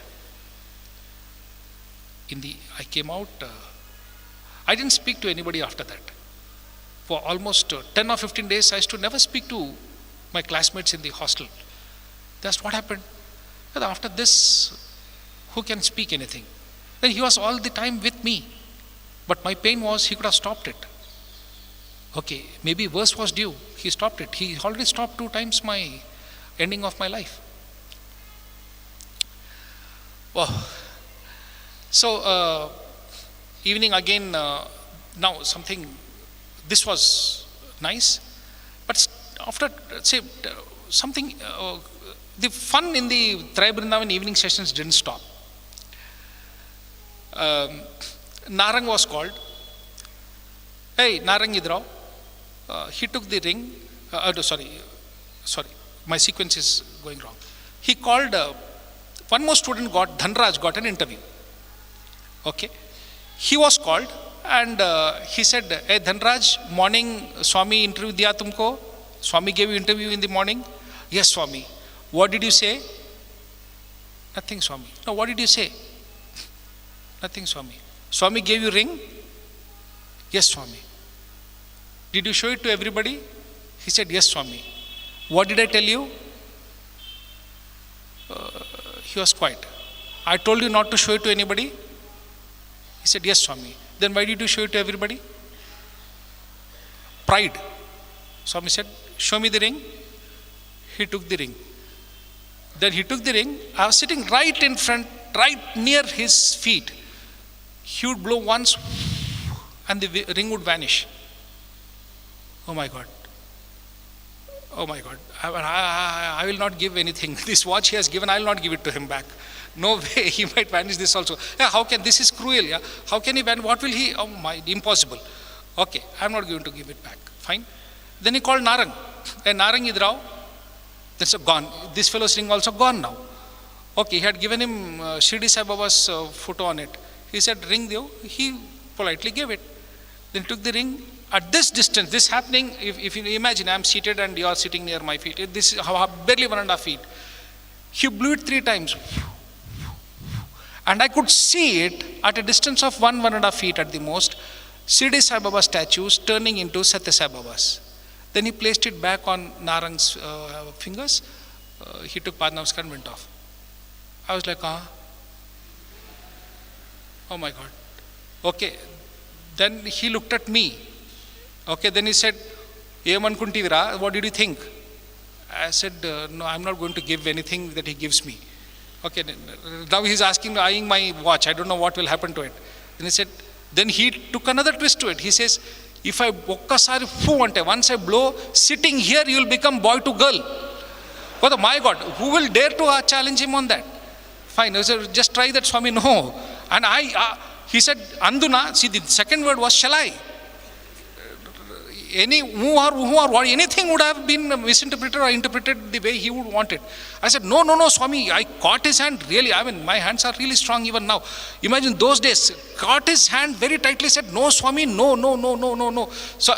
G: I came out, I didn't speak to anybody after that. For almost 10 or 15 days, I used to never speak to my classmates in the hostel. That's what happened. But after this, who can speak anything? Then he was all the time with me. But my pain was, he could have stopped it. Okay, maybe worse was due. He stopped it. He already stopped 2 times my ending of my life. Wow. So, evening again, now something, this was nice. But after, say, something, the fun in the Brindavan evening sessions didn't stop. Narang was called. Hey, Narang Idrao. He took the ring. Sorry, my sequence is going wrong. He called, one more student Dhanraj got an interview. Okay. He was called and he said, hey Dhanraj, morning Swami interview diya tumko? Swami gave you interview in the morning? Yes, Swami. What did you say? Nothing, Swami. No, what did you say? Nothing, Swami. Swami gave you ring? Yes, Swami. Did you show it to everybody? He said, yes, Swami. What did I tell you? He was quiet. I told you not to show it to anybody? He said, yes, Swami. Then why did you show it to everybody? Pride. Swami said, show me the ring. He took the ring. Then he took the ring. I was sitting right in front, right near his feet. He would blow once and the ring would vanish. Oh my God. Oh my God. I will not give anything. This watch he has given, I will not give it to him back. No way, he might vanish this also. Yeah, how can, this is cruel, yeah. How can he vanish? What will he, oh my, impossible. Okay, I am not going to give it back. Fine. Then he called Narang. Hey, Narang Idrao. That's gone. This fellow's ring also gone now. Okay, he had given him Shirdi Sai Baba's photo on it. He said, ring deo. He politely gave it. Then took the ring. At this distance, this happening, if you imagine, I am seated and you are sitting near my feet. This is barely 1.5 feet. He blew it 3 times. And I could see it at a distance of 1.5 feet at the most. Shirdi Sai Baba statues turning into Sathya Sai Babas. Then he placed it back on Narang's fingers. He took Pad Namaskar and went off. I was like, oh my God. Okay. Then he looked at me. Okay, then he said, what did you think? I said, no, I'm not going to give anything that he gives me. Okay, now he's eyeing my watch. I don't know what will happen to it. Then he said, then he took another twist to it. He says, if I once I blow, sitting here, you will become boy to girl. Oh my God, who will dare to challenge him on that? Fine, I said, just try that, Swami. No. And he said, Anduna, see the second word was, shall I? Any who or what, anything would have been misinterpreted or interpreted the way he would want it. I said, no, Swami, I caught his hand really. I mean, my hands are really strong even now. Imagine those days, caught his hand very tightly, said, no, Swami, no. So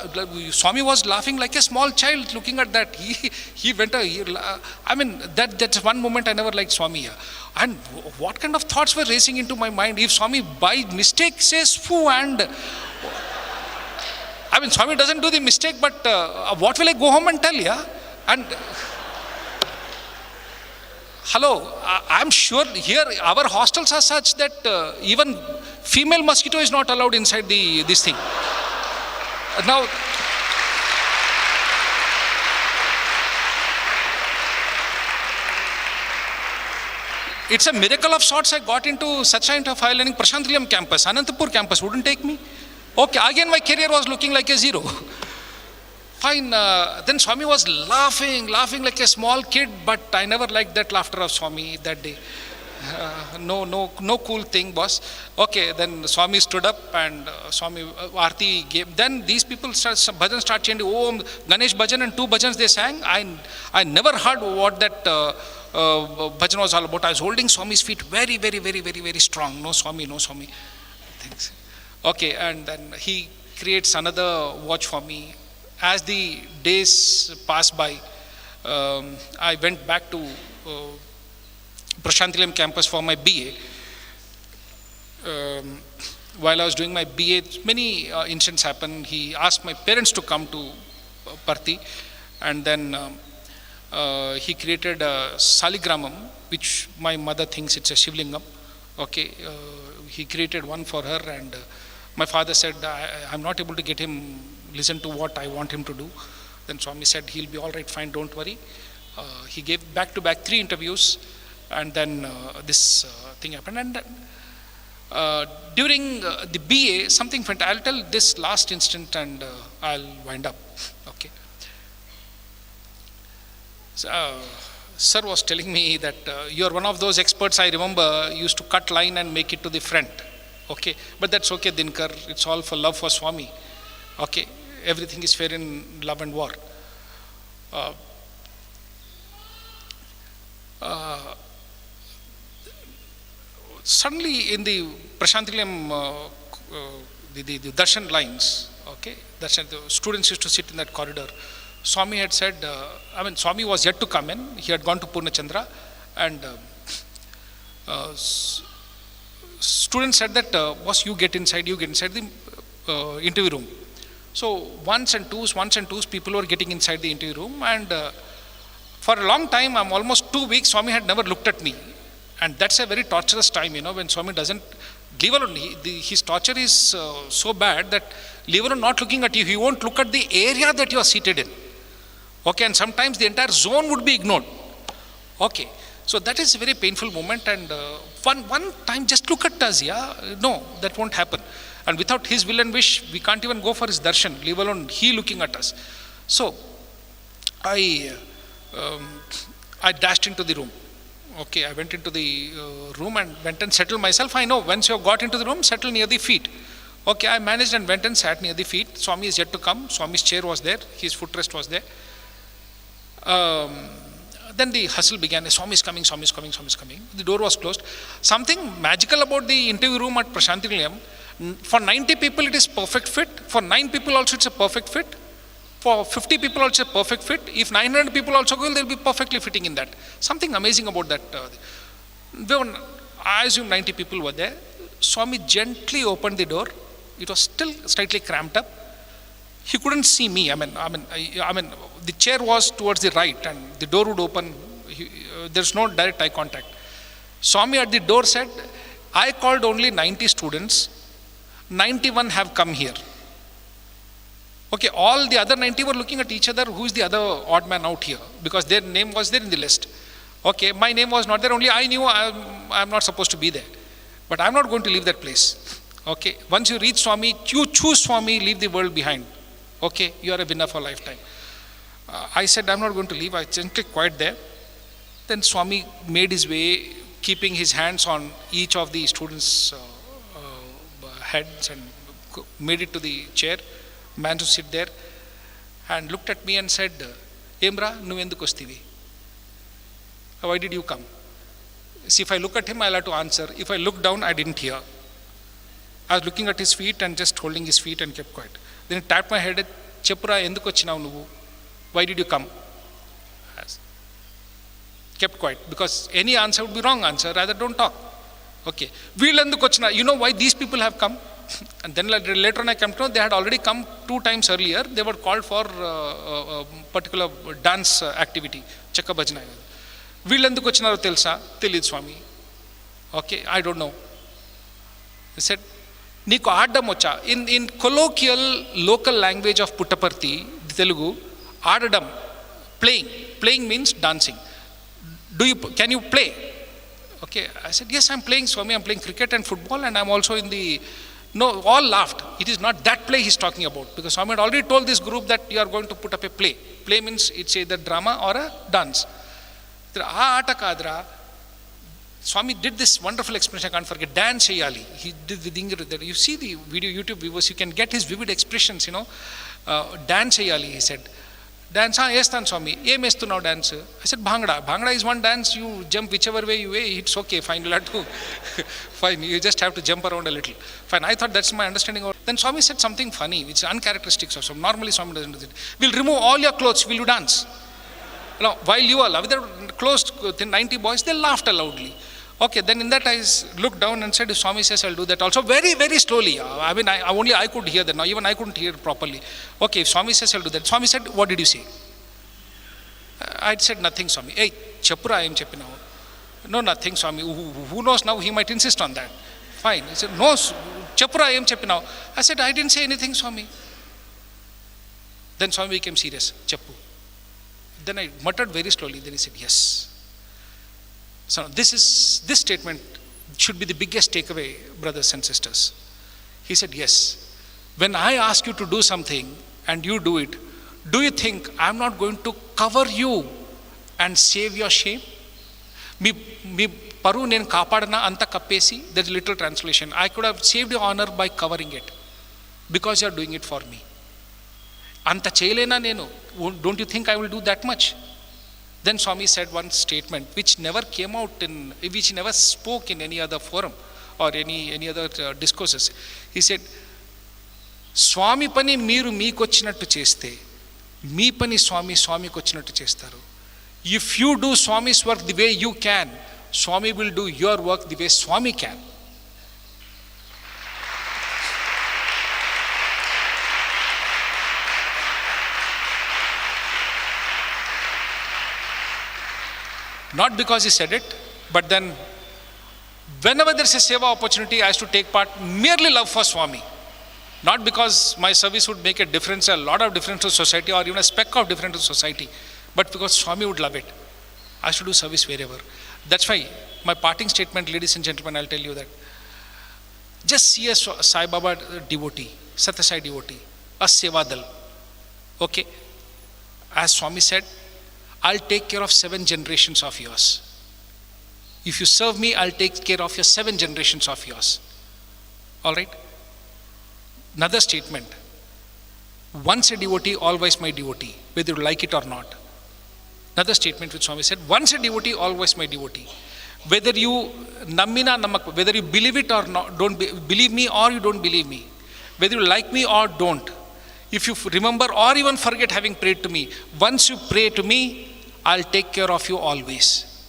G: Swami was laughing like a small child looking at that. He went, I mean, that's one moment I never liked Swami. And what kind of thoughts were racing into my mind? If Swami by mistake says, foo, and I mean, Swami doesn't do the mistake, but what will I go home and tell, yeah? And hello, I'm sure here our hostels are such that even female mosquito is not allowed inside this thing. Now, it's a miracle of sorts. I got into such kind of high learning Prasanthi Nilayam campus, Anantapur campus wouldn't take me. Okay, again my career was looking like a zero. Fine, then Swami was laughing like a small kid, but I never liked that laughter of Swami that day. No cool thing, boss. Okay, then Swami stood up and Swami Aarti gave. Then these people bhajan start chanting. Oh, Ganesh bhajan and 2 bhajans they sang. I never heard what that bhajan was all about. I was holding Swami's feet very, very, very, very, very strong. No Swami, no Swami. Thanks. Okay, and then he creates another watch for me. As the days pass by, I went back to Prasanthi Nilayam campus for my BA. While I was doing my BA, many incidents happened. He asked my parents to come to Parthi, and then he created a Saligramam, which my mother thinks it's a Shivlingam. Okay, he created one for her, and my father said, I'm not able to get him listen to what I want him to do. Then Swami said, he'll be all right, fine, don't worry. He gave back-to-back 3 interviews, and then this thing happened. And then, during the BA, something went. I'll tell this last instant and I'll wind up. Okay. So, sir was telling me that you're one of those experts I remember used to cut line and make it to the front. Okay, but that's okay, Dinkar. It's all for love for Swami. Okay, everything is fair in love and war. Suddenly in the Prasanthi Nilayam, the darshan lines, okay, darshan, the students used to sit in that corridor. Swami had said, Swami was yet to come in. He had gone to Purnachandra, and students said that, boss, you get inside the interview room. So ones and twos, people were getting inside the interview room, and for a long time, almost 2 weeks, Swami had never looked at me. And that's a very torturous time, when Swami doesn't, leave alone, his torture is so bad that leave alone not looking at you, he won't look at the area that you are seated in. Okay, and sometimes the entire zone would be ignored. Okay, so that is a very painful moment, and one time just look at us, no, that won't happen. And without his will and wish, we can't even go for his darshan, leave alone he looking at us. So, I dashed into the room. Okay, I went into the room and went and settled myself. I know, once you have got into the room, settle near the feet. Okay, I managed and went and sat near the feet. Swami is yet to come. Swami's chair was there. His footrest was there. Then the hustle began. Swami is coming, Swami is coming, Swami is coming. The door was closed. Something magical about the interview room at Prasanthi Nilayam. For 90 people, it is perfect fit. For 9 people also, it's a perfect fit. For 50 people also, a perfect fit. If 900 people also go, they'll be perfectly fitting in that. Something amazing about that. I assume 90 people were there. Swami gently opened the door. It was still slightly cramped up. He couldn't see me. The chair was towards the right, and the door would open. There's no direct eye contact. Swami at the door said, I called only 90 students. 91 have come here. Okay, all the other 90 were looking at each other. Who is the other odd man out here? Because their name was there in the list. Okay, my name was not there. Only I knew I'm not supposed to be there. But I'm not going to leave that place. Okay, once you reach Swami, you choose Swami, leave the world behind. Okay, you are a winner for a lifetime. I said, I'm not going to leave. I gently quiet there. Then Swami made his way, keeping his hands on each of the students' heads, and made it to the chair. Man to sit there, and looked at me and said, Emra, nuvenduku ostivi? Why did you come? See, if I look at him, I'll have to answer. If I look down, I didn't hear. I was looking at his feet and just holding his feet and kept quiet. Then he tapped my head, Cheppura, enduku vachinavu nuvu? Why did you come? Kept quiet, because any answer would be wrong answer, rather don't talk. Okay. Veelanduku vachina, you know why these people have come? And then later on I came to know they had already come 2 times earlier. They were called for a particular dance activity, Chakka Bhajana. Veelanduku vachinaro telsa? Telid Swami. Okay, I don't know. He said, Niku aadam vacha. In colloquial local language of Puttaparthi, Telugu, aadadam, playing. Playing means dancing. Can you play? Okay, I said, yes, I'm playing, Swami. I'm playing cricket and football, and I'm also in the... No, all laughed. It is not that play he's talking about, because Swami had already told this group that you are going to put up a play. Play means it's either drama or a dance. Swami did this wonderful expression, I can't forget, dance cheyali. He did the Dinkar. You see the video, YouTube viewers, you can get his vivid expressions, dance cheyali, he said. Dance, yestan Swami, em estunav dance? I said, Bhangra. Bhangra is one dance, you jump whichever way you way, it's okay, fine, you'll have to, fine, you just have to jump around a little. Fine, I thought that's my understanding of. Then Swami said something funny, which is uncharacteristic of Swami. Normally Swami doesn't do it. We'll remove all your clothes, will you dance? Now, while you are with the closed 90 boys, they laughed loudly. Okay, then in that I looked down and said, if Swami says I'll do that also, very, very slowly. I mean, I could hear that now, even I couldn't hear properly. Okay, if Swami says I'll do that. Swami said, what did you say? I said, nothing, Swami. Hey, Chapura, I am Chapina. No, nothing, Swami. Who knows now, he might insist on that. Fine. He said, no, Chapura, I am Chapina. I said, I didn't say anything, Swami. Then Swami became serious, Chappu. Then I muttered very slowly, then he said, yes. So this statement should be the biggest takeaway, brothers and sisters. He said, yes. When I ask you to do something and you do it, do you think I'm not going to cover you and save your shame? Mi paru nen kaapadana anta kappesi. There's a literal translation. I could have saved your honor by covering it because you're doing it for me. Anta cheyalena nenu. Don't you think I will do that much? Then Swami said one statement which never came out which never spoke in any other forum or any other discourses. He said, Swami pani meeru meekocchinattu cheste, mee pani Swami kocchinattu chestaru. If you do Swami's work the way you can, Swami will do your work the way Swami can. Not because he said it, but then whenever there's a seva opportunity, I used to take part merely love for Swami. Not because my service would make a difference, a lot of difference to society or even a speck of difference to society, but because Swami would love it. I used to do service wherever. That's why my parting statement, ladies and gentlemen, I'll tell you that. Just see a Sai Baba devotee, Sathya Sai devotee, a sevadal. Okay? As Swami said, I'll take care of 7 generations of yours. If you serve me, I'll take care of your 7 generations of yours. All right? Another statement. Once a devotee, always my devotee, whether you like it or not. Another statement which Swami said, once a devotee, always my devotee. Whether you nammina namak, whether you believe it or not, don't believe me or you don't believe me. Whether you like me or don't. If you remember or even forget having prayed to me, once you pray to me, I'll take care of you always.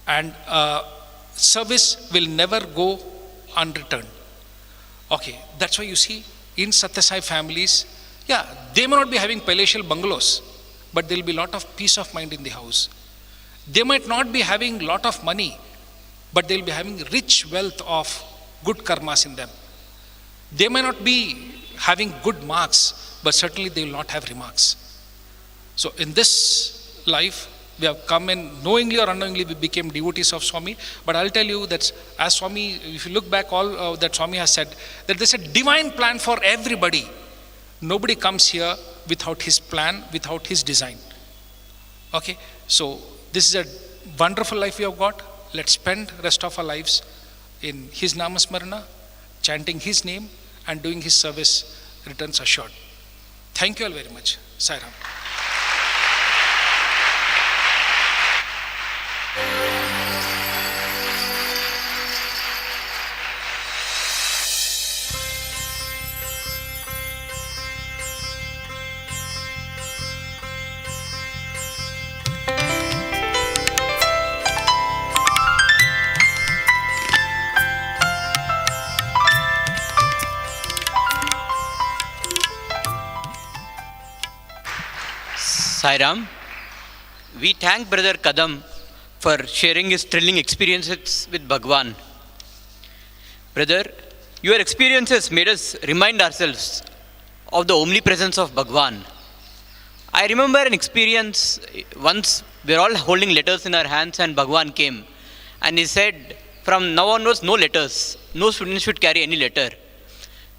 G: And service will never go unreturned. Okay, that's why you see in Sathya Sai families, they may not be having palatial bungalows, but there will be a lot of peace of mind in the house. They might not be having a lot of money, but they will be having rich wealth of good karmas in them. They may not be having good marks, but certainly they will not have remarks. So in this life, we have come in, knowingly or unknowingly, we became devotees of Swami. But I'll tell you that as Swami, if you look back all that Swami has said, that there's a divine plan for everybody. Nobody comes here without his plan, without his design. Okay, so this is a wonderful life we have got. Let's spend the rest of our lives in his Namasmarana, chanting his name and doing his service, returns assured. Thank you all very much. Sai Ram.
C: Sai Ram. We thank Brother Kadam for sharing his thrilling experiences with Bhagwan. Brother, your experiences made us remind ourselves of the omnipresence of Bhagwan. I remember an experience once we were all holding letters in our hands and Bhagwan came and he said, from now onwards, no letters. No student should carry any letter.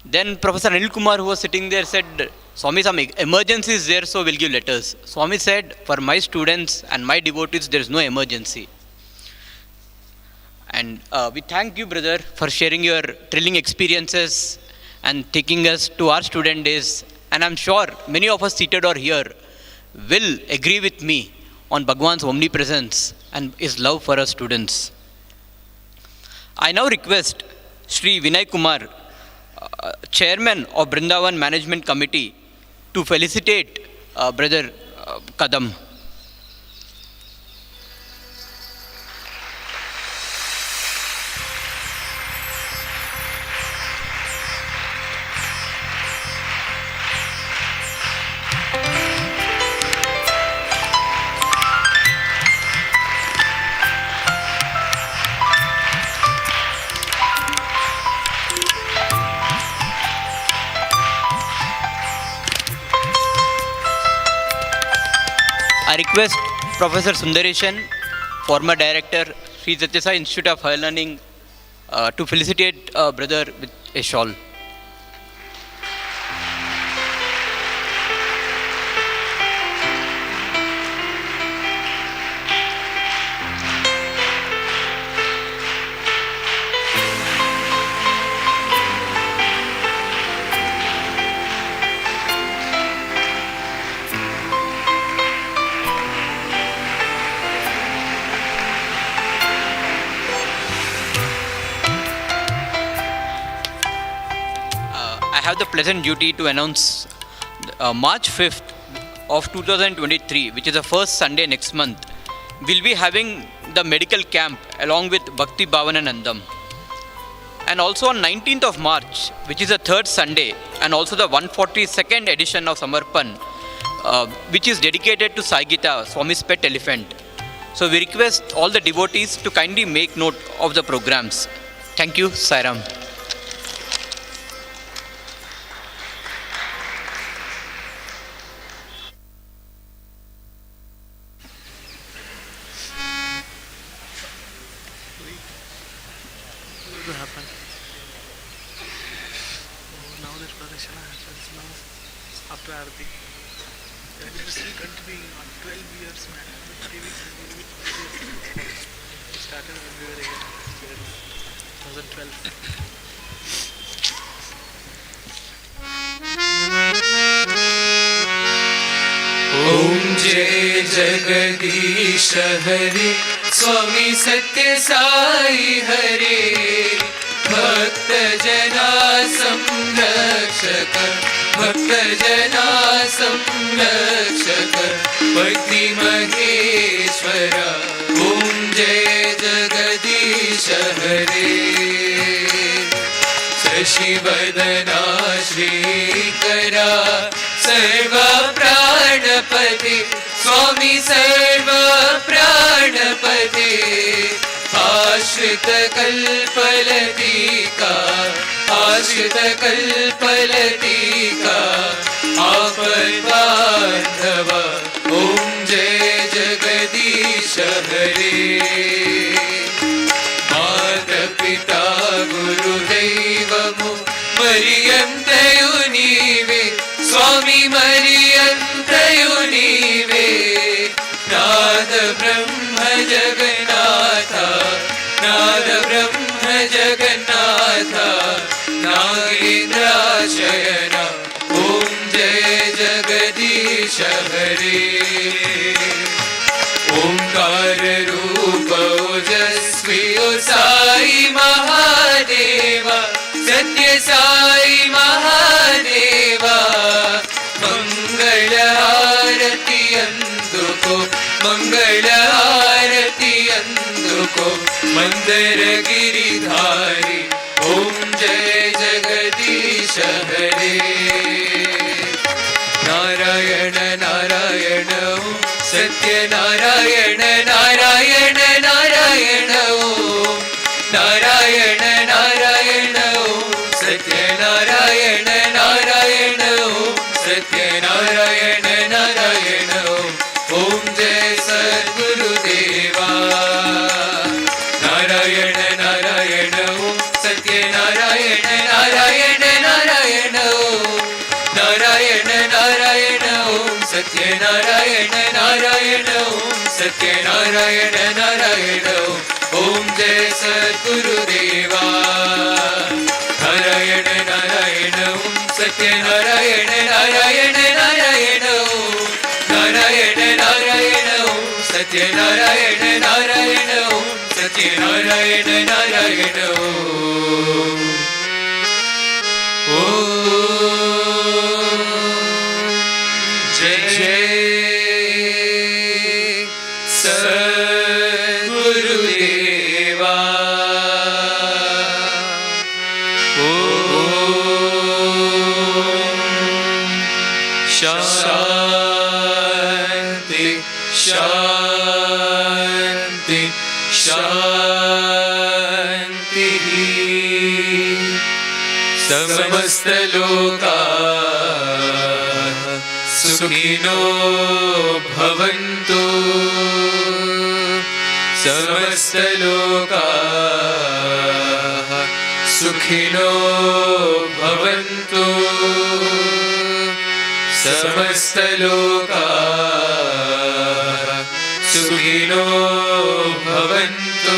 C: Then Professor Anil Kumar, who was sitting there, said, Swami, some emergency is there, so we'll give letters. Swami said, for my students and my devotees, there is no emergency. And we thank you, brother, for sharing your thrilling experiences and taking us to our student days. And I'm sure many of us seated or here will agree with me on Bhagwan's omnipresence and his love for us students. I now request Sri Vinay Kumar, Chairman of Brindavan Management Committee, to felicitate Brother Kadam. I request Professor Sundareshan, former director, Sri Sathya Sai Institute of Higher Learning, to felicitate brother with a shawl. I have the pleasant duty to announce March 5th of 2023, which is the first Sunday next month, we'll be having the medical camp along with Bhakti Bhavananandam. And also on 19th of March, which is the third Sunday, and also the 142nd edition of Samarpan, which is dedicated to Sai Gita, Swami's pet elephant. So we request all the devotees to kindly make note of the programs. Thank you, Sairam.
E: ओम जय जगदीश हरे स्वामी सत्य साई हरे भक्त जना संरक्षक भक्त जना संरक्षक पति महेश्वर ओम जय जगदीश हरे शशिवदना श्रीकरा सर्व प्राणपते स्वामी सर्व प्राणपते आश्रित कल्पलतिका आश्रित कल्पलतिका आपद्बान्धव ओम जय जगदीश हरे माता पिता गुरुदैवमु मरियन्तयु नीवे स्वामी मरियन्तयु नीवे नाद ब्रह्म जगन्नाथ नाद ब्रह्म जगन्नाथ नागेन्द्राशयन ओम जय जगदीश हरे ओंकार रूप ओजस्वी ओ साई महादेवा सत्य साई महादेवा मंगल आरती अंदुको मंगल आरती अंदुको मंदर गिरिधारी ओम जय जगदीश हरे नारायण नारायण ओम सत्य नारायण नारायण नारायण ओम नारायण नारायण ओम सत्य नारायण नारायण ओम सत्य नारायण नारायण ओम जय सद्गुरुदेवा नारायण नारायण ओम सत्य नारायण नारायण नारायण ओम नारायण नारायण ओम सत्य नारायण नारायण ओम सत्यनारायण नारायण ओम जय सद्गुरुदेवा नारायण नारायण ओम सत्यनारायण नारायण नारायण ओम नारायण नारायण ओम सत्यनारायण नारायण ओम सत्यनारायण नारायण ओम जय जय सद्गुरुदेवा शांति शांति शांति समस्त लोका सुखिनो भवन्तु समस्त लोका सुखिनो भवन्तु समस्त लोका सुखिनो भवन्तु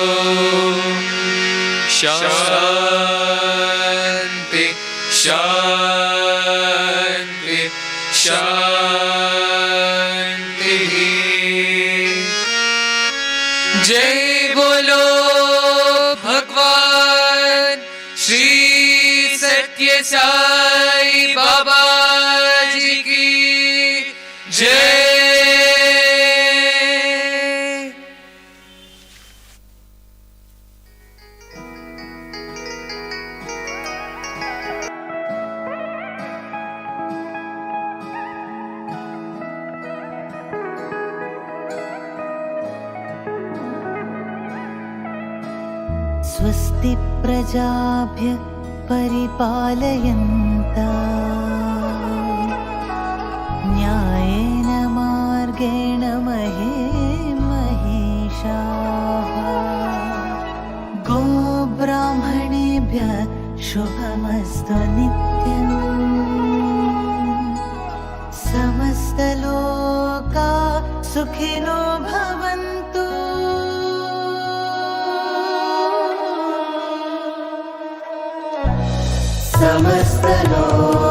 E: ओम शांति शांति शांति जय बोलो भगवान श्री सत्य साई बाबा जी की जय।
H: स्वस्ति प्रजाभ्यः परिपालयन्ता न्यायेन मार्गेण महिषाः गोब्राह्मणेभ्यः शुभमस्तु नित्यम् समस्तलोका सुखिनो भवन्तु समस्तलोका